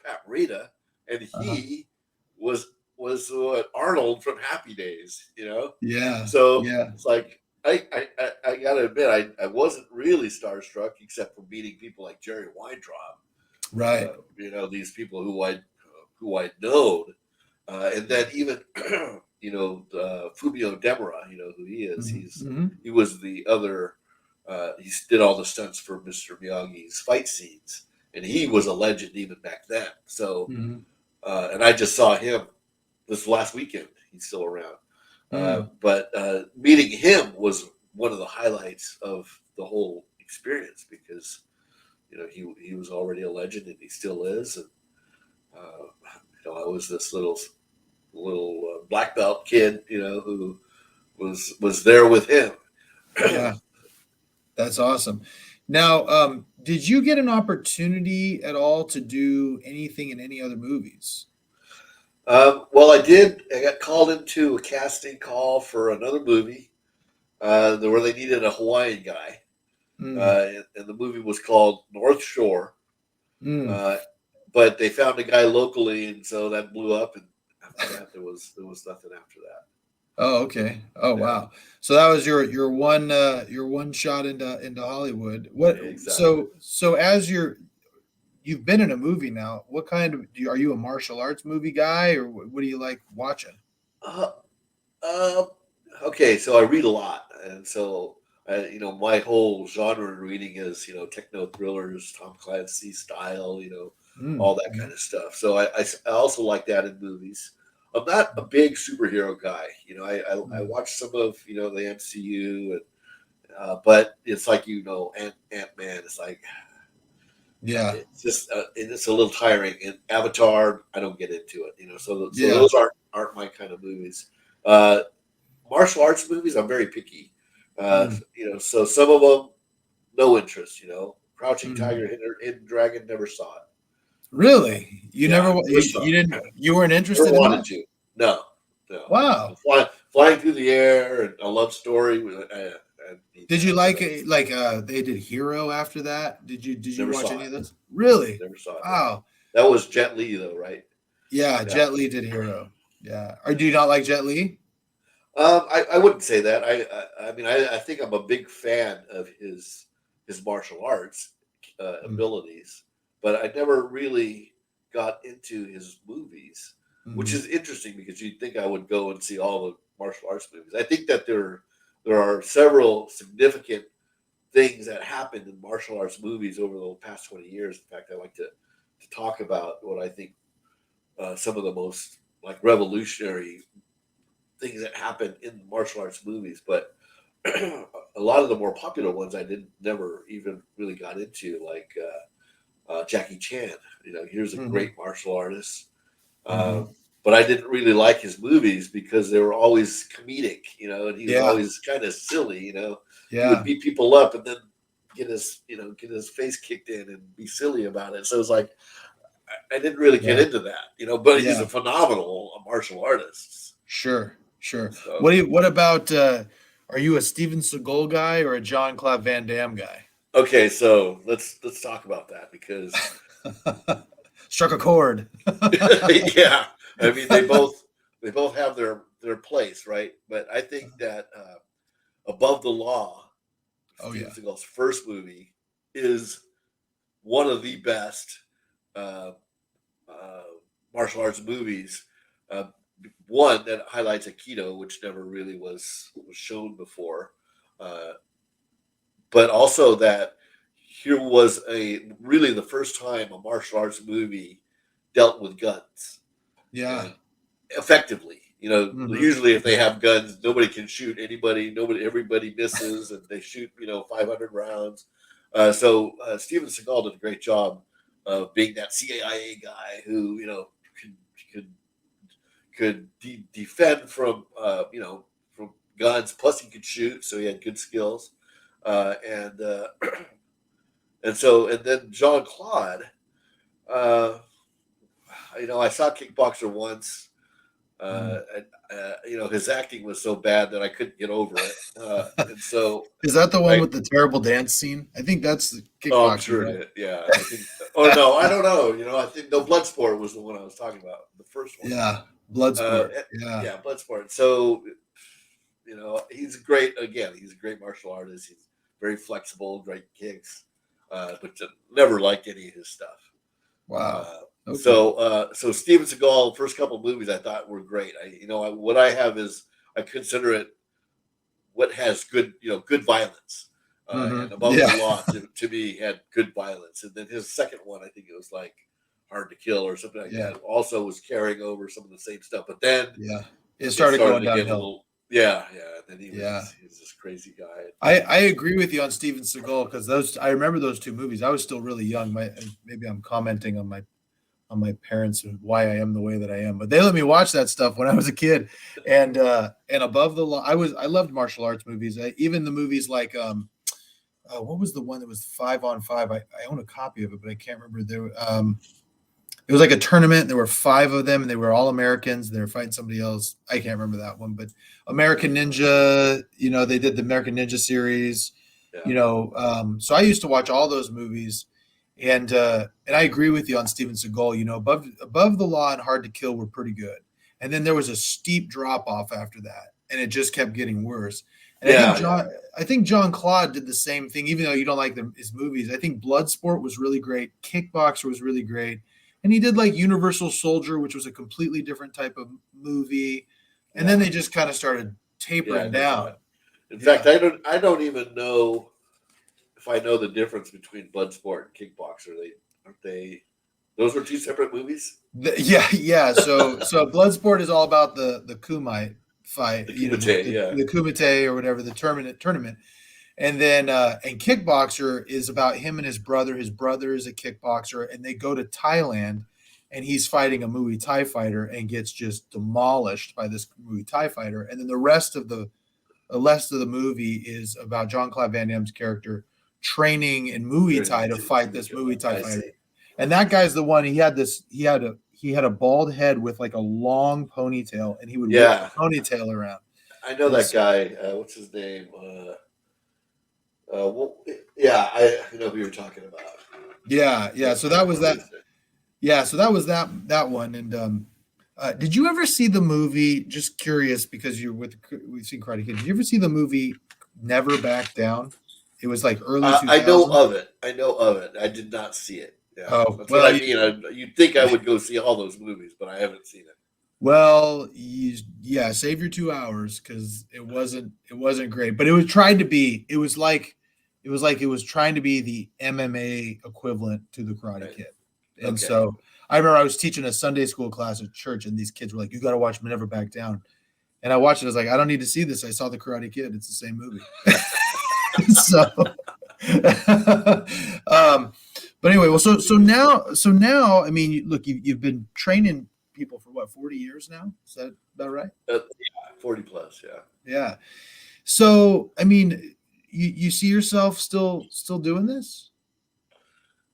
Pat Rita, and Uh-huh. he was Arnold from Happy Days. Yeah, So yeah, it's like I gotta admit I wasn't really starstruck except for meeting people like Jerry Weintraub. right. These people who I'd known, and then even Fumio Demura, who he is. Mhm, mhm, He was the other. He did all the stunts for Mr. Miyagi's fight scenes, and he was a legend even back then. So, mhm, and I just saw him this last weekend. He's still around, mm. but meeting him was one of the highlights of the whole experience because he was already a legend and he still is, and I was this little black belt kid, who was there with him. Yeah, that's awesome. Now, did you get an opportunity at all to do anything in any other movies? Well, I did. I got called into a casting call for another movie, where they needed a Hawaiian guy, Mm, and the movie was called North Shore. mm. Uh, but they found a guy locally, and so that blew up. And after that, there was nothing after that. Oh, okay. Oh, Yeah, wow. So that was your one shot into Hollywood. What exactly. so as you've been in a movie now, what kind of are you a martial arts movie guy, or what do you like watching? Uh, uh, okay, so I read a lot, and so my whole genre in reading is techno thrillers, Tom Clancy style, Mm, all that kind of stuff. So I also like that in movies. I'm not a big superhero guy. I mm. watch some of the MCU, but it's like Ant-Man. It's like Yeah, it's a little tiring. And Avatar, I don't get into it. So yeah. those aren't my kind of movies. Uh, Martial arts movies, I'm very picky. Mm. So some of them, no interest. Crouching Mhm. Tiger, Hidden Dragon, never saw it. Really? You never Yeah, wa never saw you it. didn't you weren't Never interested in wanted that? to. No, no. Wow. Flying through the air and a love story. I need Did you that. like it like, they did Hero after that? Did you Never watch saw any it. of those? Really? Never saw it. Yeah, Wow. that was Jet Li though, right? Yeah, Yeah. Jet Li did Hero. Yeah. Or do you not like Jet Li? I wouldn't say that. I mean, I think I'm a big fan of his martial arts Mm, abilities, but I never really got into his movies, which mhm, is interesting because you'd think I would go and see all the martial arts movies. I think that there are several significant things that happened in martial arts movies over the past 20 years. In fact, I like to talk about what I think some of the most like revolutionary things that happen in martial arts movies, but a lot of the more popular ones I didn't never even really got into, like Jackie Chan. Here's a mhm, great martial artist, uh, mhm. but I didn't really like his movies because they were always comedic, and he was Yeah, always kind of silly. He would yeah, beat people up and then get his face kicked in and be silly about it. So it's like I didn't really get yeah, into that, but he's a yeah. phenomenal martial artist. Sure, sure. So What about, are you a Steven Seagal guy or a John Claude Van Damme guy? okay, so let's talk about that because Struck a chord. yeah, I mean they both have their place, right? But I think that Above the Law, Oh, Steven yeah. Seagal's first movie, is one of the best uh, uh, martial arts movies. Uh, One that highlights Aikido, which never really was shown before, uh, but also that here was a really the first time a martial arts movie dealt with guns Yeah. and effectively. Mhm, Usually if they mhm. have guns, nobody can shoot anybody. Everybody misses, and they shoot 500 rounds. So Steven Seagal did a great job of being that CIA guy who could could defend from guns. Plus he could shoot, so he had good skills. And and then Jean Claude. Uh, I saw Kickboxer once. Mm. And, his acting was so bad that I couldn't get over it. And so Is that the one I, with the terrible dance scene? I think that's the oh, I'm Kickboxer, sure it right? is. Yeah, I think. Or no, I don't know. I think no, Bloodsport was the one I was talking about, the first one. Yeah, Uh, Bloodsport. eh, Yeah. yeah, Bloodsport. So he's great. Again, he's a great martial artist. He's very flexible, great kicks, but never liked any of his stuff. Wow. Uh, Okay. so Steven Seagal, first couple of movies I thought were great. What I have is I consider it what has good violence. And Above the Yeah. Law to me had good violence, and then his second one I think it was like Hard to Kill or something like Yeah. that. Also was carrying over some of the same stuff, but then Yeah. It it started started going to get a downhill. little yeah. And then Yeah. he was this crazy guy. I agree with you on Steven Seagal because those I remember those two movies. I was still really young. Maybe I'm commenting on my parents and why I am the way that I am. But they let me watch that stuff when I was a kid. And Above the Law, I loved martial arts movies. Even the movies like what was the one that was 5 on 5? I own a copy of it, but I can't remember. It was like a tournament. There were five of them, and they were all Americans. They were fighting somebody else. I can't remember that one, but American Ninja. They did the American Ninja series. Yeah, So I used to watch all those movies, and I agree with you on Steven Seagal. Above the Law and Hard to Kill were pretty good, and then there was a steep drop off after that, and it just kept getting worse. And I think yeah. John Claude did the same thing, even though you don't like his movies. I think Bloodsport was really great. Kickboxer was really great. And he did like Universal Soldier, which was a completely different type of movie. And then Yeah, they just kind of started yeah. I tapering never saw down. it. In fact, Yeah. I don't even know if I know the difference between Bloodsport and Kickboxer. They aren't they? Those were two separate movies. Yeah, yeah. So Bloodsport is all about the Kumite fight, The Kumite, yeah. the Kumite or whatever, the tournament. And Kickboxer is about him and his brother. His brother is a kickboxer, and they go to Thailand, and he's fighting a Muay Thai fighter and gets just demolished by this Muay Thai fighter. And then the rest of the rest of the movie is about Jean-Claude Van Damme's character training in Muay Thai to fight this Muay Thai fighter. And that guy's the one. He had a bald head with like a long ponytail, and he would whip the ponytail around. I know that guy. What's his name? Well, yeah, I know who you're talking about. Yeah. So that was that. Yeah, so that was that one. And did you ever see the movie? Just curious, because we've seen Karate Kid. Did you ever see the movie Never Back Down? It was like early 2000s. I know of it. I did not see it. Yeah. Oh, that's what I mean. You'd think I would go see all those movies, but I haven't seen it. Well, save your 2 hours, because it wasn't great, but it was trying to be. It was trying to be the MMA equivalent to the Karate Kid. And so I remember I was teaching a Sunday school class at church, and these kids were like, "You got to watch Never Back Down." And I watched it. I was like, "I don't need to see this. I saw the Karate Kid. It's the same movie." So, but anyway, so now, I mean, look, you've been training people for what, 40 years now? Is that about right? Yeah, 40 plus. Yeah. Yeah. So, I mean, you see yourself still doing this?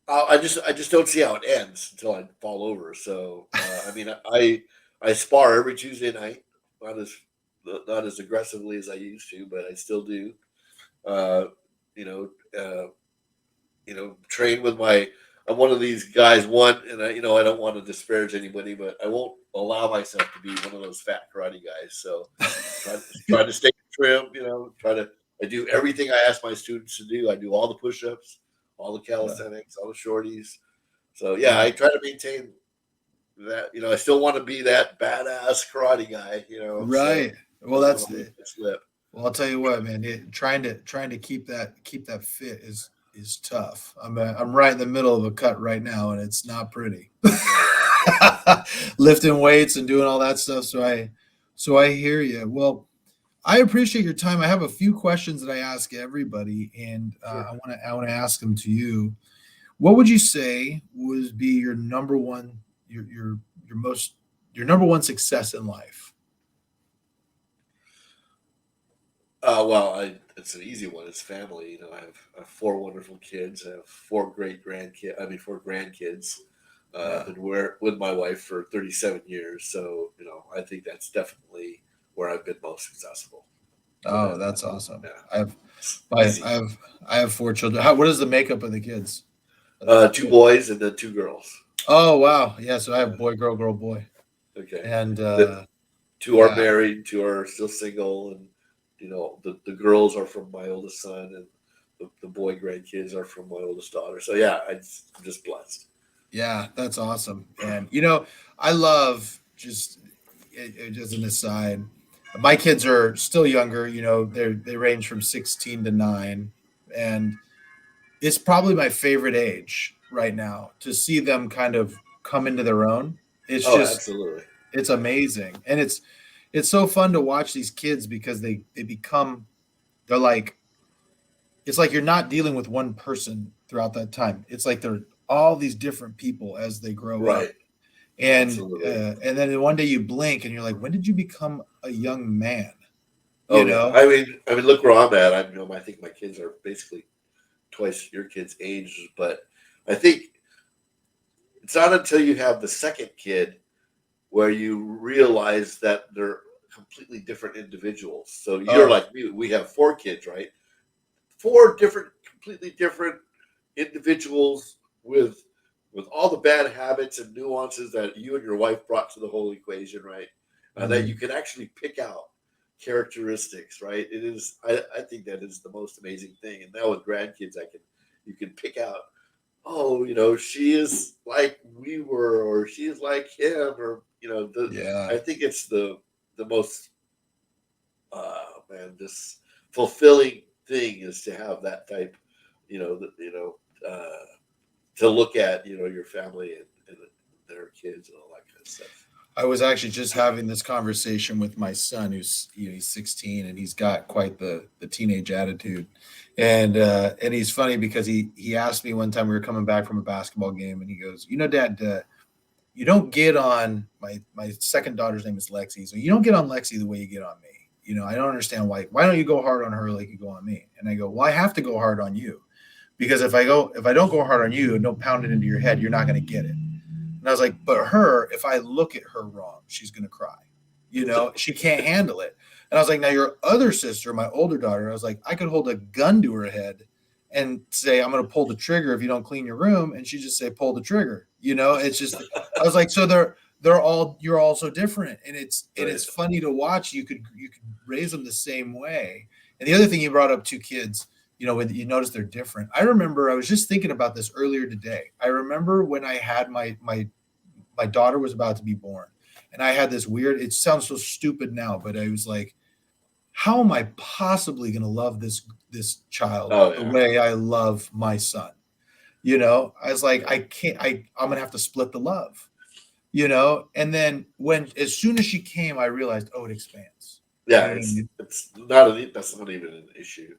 I just don't see how it ends until I fall over. So, I mean, I spar every Tuesday night, not as aggressively as I used to, but I still do. Train with I'm one of these guys. And I don't want to disparage anybody, but I won't allow myself to be one of those fat karate guys. So, try to stay trim. I do everything I ask my students to do. I do all the push-ups, all the calisthenics, all the shorties. So yeah, I try to maintain that. I still want to be that badass karate guy. Right. So, well, that's it. Well, I'll tell you what, man. Trying to keep that fit is tough. I'm right in the middle of a cut right now, and it's not pretty. Lifting weights and doing all that stuff. So I hear you. Well, I appreciate your time. I have a few questions that I ask everybody, and sure. I want to ask them to you. What would you say would be your number one, your number one success in life? It's an easy one. It's family. I have 4 wonderful kids. I have 4 grandkids. I've been with my wife for 37 years. So, I think that's definitely where I've been most successful. Oh, that's awesome. Yeah. I have 4 children. What is the makeup of the kids? 2 boys and then 2 girls. Oh, wow. Yeah. So I have boy, girl, boy. Okay. And 2 are married, 2 are still single. And, the girls are from my oldest son, and the boy grandkids are from my oldest daughter. So yeah, I'm just blessed. Yeah, that's awesome. And, I love just an aside, my kids are still younger, they range from 16 to 9, and it's probably my favorite age right now to see them kind of come into their own. It's absolutely. It's amazing. And it's so fun to watch these kids, because they're like, it's like you're not dealing with one person throughout that time. It's like they're all these different people as they grow up. And then one day you blink and you're like, when did you become a young man? I mean, look where I'm at. I think my kids are basically twice your kids' age, but I think it's not until you have the second kid where you realize that they're completely different individuals. So you're like me. We have 4 kids, right? 4 completely different individuals with all the bad habits and nuances that you and your wife brought to the whole equation, right? That you can actually pick out characteristics, right? It is. I think that is the most amazing thing. And now with grandkids, you can pick out. She is like we were, or she is like him, or I think it's the most this fulfilling thing is to have that type, to look at, your family and their kids and all that kind of stuff. I was actually just having this conversation with my son, who's he's 16, and he's got quite the teenage attitude. And he's funny because he asked me one time, we were coming back from a basketball game, and he goes, Dad, you don't get on my second daughter's name is Lexi. So you don't get on Lexi the way you get on me. I don't understand why don't you go hard on her like you go on me? And I go, well, I have to go hard on you because if I don't go hard on you and don't pound it into your head, you're not going to get it. And I was like, but her, if I look at her wrong, she's going to cry. She can't handle it. And I was like, now your other sister, my older daughter, I was like, I could hold a gun to her head and say, I'm going to pull the trigger if you don't clean your room. And she just say, pull the trigger. It's just, I was like, so you're all so different. And it's funny to watch. You could raise them the same way. And the other thing you brought up, two kids, when you notice they're different. I remember, I was just thinking about this earlier today. I remember when I had my daughter was about to be born, and I had this weird, it sounds so stupid now, but I was like, how am I possibly going to love this child the way I love my son? I was like, I'm going to have to split the love, and then as soon as she came, I realized, oh, it expands. Yeah. That's not even an issue.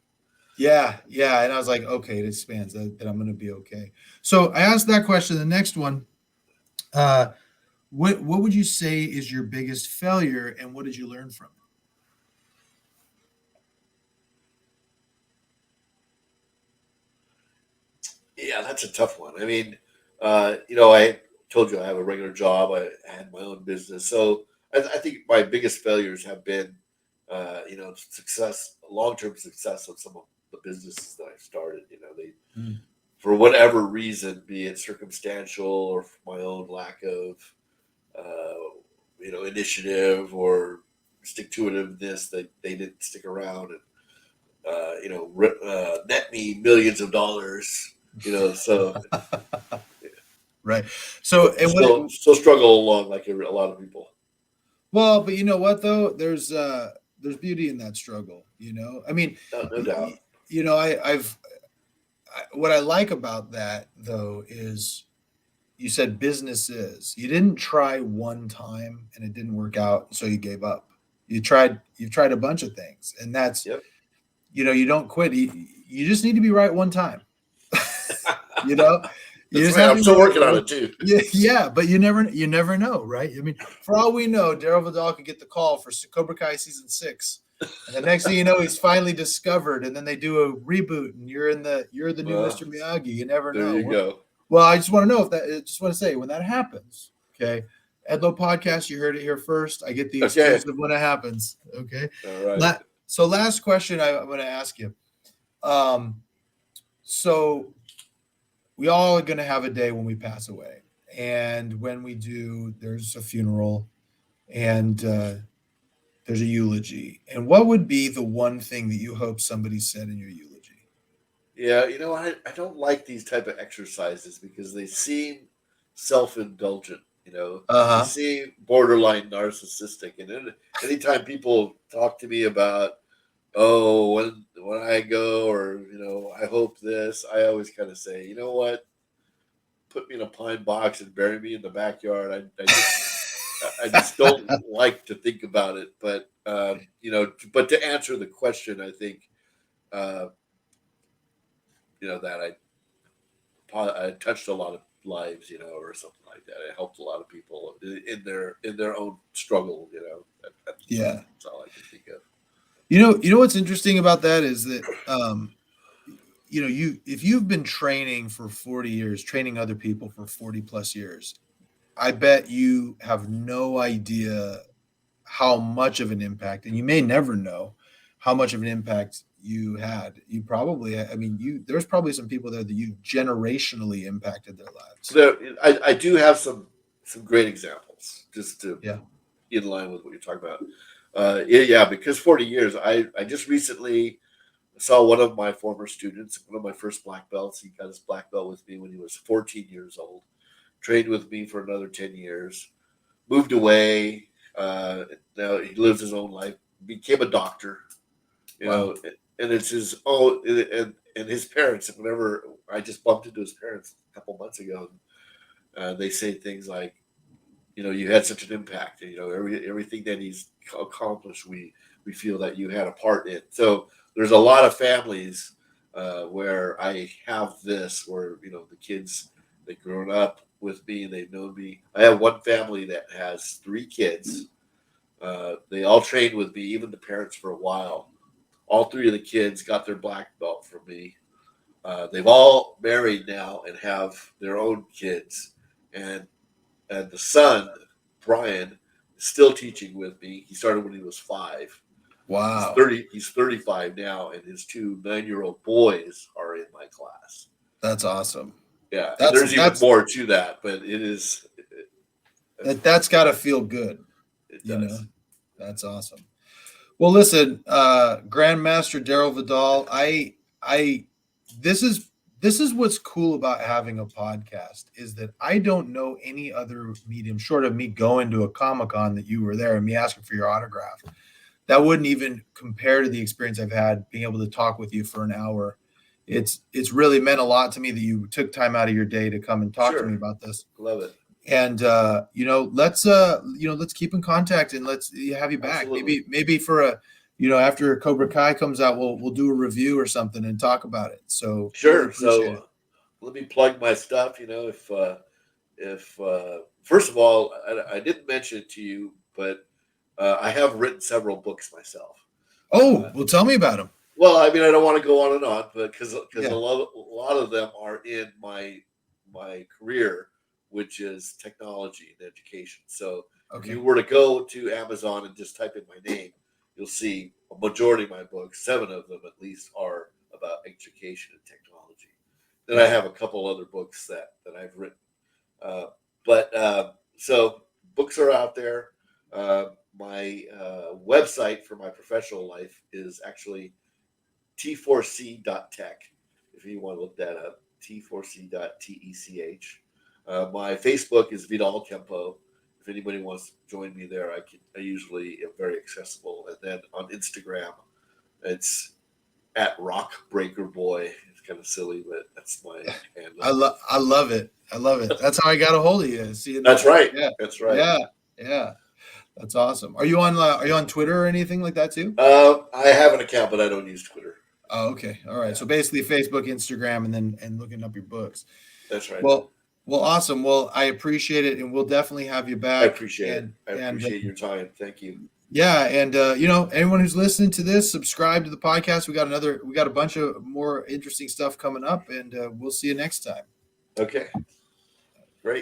Yeah. And I was like, okay, it expands, that I'm going to be okay. So I asked that question. The next one, what would you say is your biggest failure, and what did you learn from it? Yeah, that's a tough one. I mean, I told you I have a regular job. I had my own business. So I think my biggest failures have been, long-term success of some of the businesses that I started. They, for whatever reason, be it circumstantial or my own lack of, initiative or stick-to-itiveness, that they didn't stick around and, net me millions of dollars. So right? So and still struggle along like a lot of people. Well, but you know what though? There's beauty in that struggle. I mean, no doubt. What I like about that though is you said businesses. You didn't try one time and it didn't work out, so you gave up. You've tried a bunch of things, and that's Yep. You don't quit. You just need to be right one time. You just right. I'm still working on it too. Yeah, but you never know, right? I mean, for all we know, Darryl Vidal could get the call for Cobra Kai season 6, and the next thing you know, he's finally discovered, and then they do a reboot, and you're the new Mr. Miyagi. You never know. There you go. Well, I just want to know I just want to say when that happens, okay. Edlow podcast, you heard it here first. I get the exclusive when it happens. Okay. All right. So last question I'm going to ask you. So we all are going to have a day when we pass away, and when we do, there's a funeral, and there's a eulogy. And what would be the one thing that you hope somebody said in your eulogy? Yeah, I don't like these type of exercises because they seem self-indulgent. They seem borderline narcissistic. And then anytime people talk to me about, oh, when I go, or I hope this, I always kind of say, you know what, put me in a pine box and bury me in the backyard. I just don't like to think about it. But but to answer the question, I think. That I touched a lot of lives, or something like that. I helped a lot of people in their own struggle, That's all I can think of. You know what's interesting about that is that if you've been training for 40 years, training other people for 40 plus years, I bet you have no idea how much of an impact, and you may never know how much of an impact you had. You probably, there's probably some people there that you generationally impacted their lives. So I do have some great examples, just to in line with what you're talking about. Because 40 years, I just recently saw one of my former students, one of my first black belts. He got his black belt with me when he was 14 years old, trained with me for another 10 years, moved away. Now he lives his own life, became a doctor, Wow. And it's his and his parents. Whenever I just bumped into his parents a couple months ago, they say things like, you had such an impact, and everything that he's accomplished, we feel that you had a part in. So there's a lot of families where I have this, where the kids, they've grown up with me, they've known me. I have one family that has 3 kids. They all trained with me, even the parents for a while. All three of the kids got their black belt from me. They've all married now and have their own kids. And the son, Brian, is still teaching with me. He started when he was 5. He's Wow. 30. He's 35 now, and his 2 9-year-old boys are in my class. That's awesome. Yeah, and there's even more to that, but it is. That's got to feel good. It does. That's awesome. Well, listen, Grandmaster Darryl Vidal, this is what's cool about having a podcast is that I don't know any other medium short of me going to a Comic-Con that you were there and me asking for your autograph. That wouldn't even compare to the experience I've had being able to talk with you for an hour. It's really meant a lot to me that you took time out of your day to come and talk to me about this. Love it. And let's keep in contact and let's have you back. Absolutely. Maybe for a after Cobra Kai comes out, we'll do a review or something and talk about it. So sure. Really so let me plug my stuff. If first of all, I didn't mention it to you, but I have written several books myself. Oh, well, tell me about them. Well, I mean, I don't want to go on and on, but because a lot of them are in my career, which is technology and education. So if you were to go to Amazon and just type in my name, you'll see a majority of my books, 7 of them at least, are about education and technology. Then I have a couple other books that I've written. So books are out there. My website for my professional life is actually t4c.tech. If you want to look that up, t4c.tech. My Facebook is Vidal Kenpo. If anybody wants to join me there, I usually am very accessible. And then on Instagram, it's at Rockbreaker It's kind of silly, but that's my handle. I love it. That's how I got a hold of you. See, that's right. Yeah, that's right. Yeah. That's awesome. Are you on Twitter or anything like that too? I have an account, but I don't use Twitter. Oh, okay. All right. Yeah. So basically Facebook, Instagram, and looking up your books. That's right. Well, awesome. Well, I appreciate it, and we'll definitely have you back. I appreciate it. I appreciate your time. Thank you. Yeah, and anyone who's listening to this, subscribe to the podcast. We got a bunch of more interesting stuff coming up, and we'll see you next time. Okay.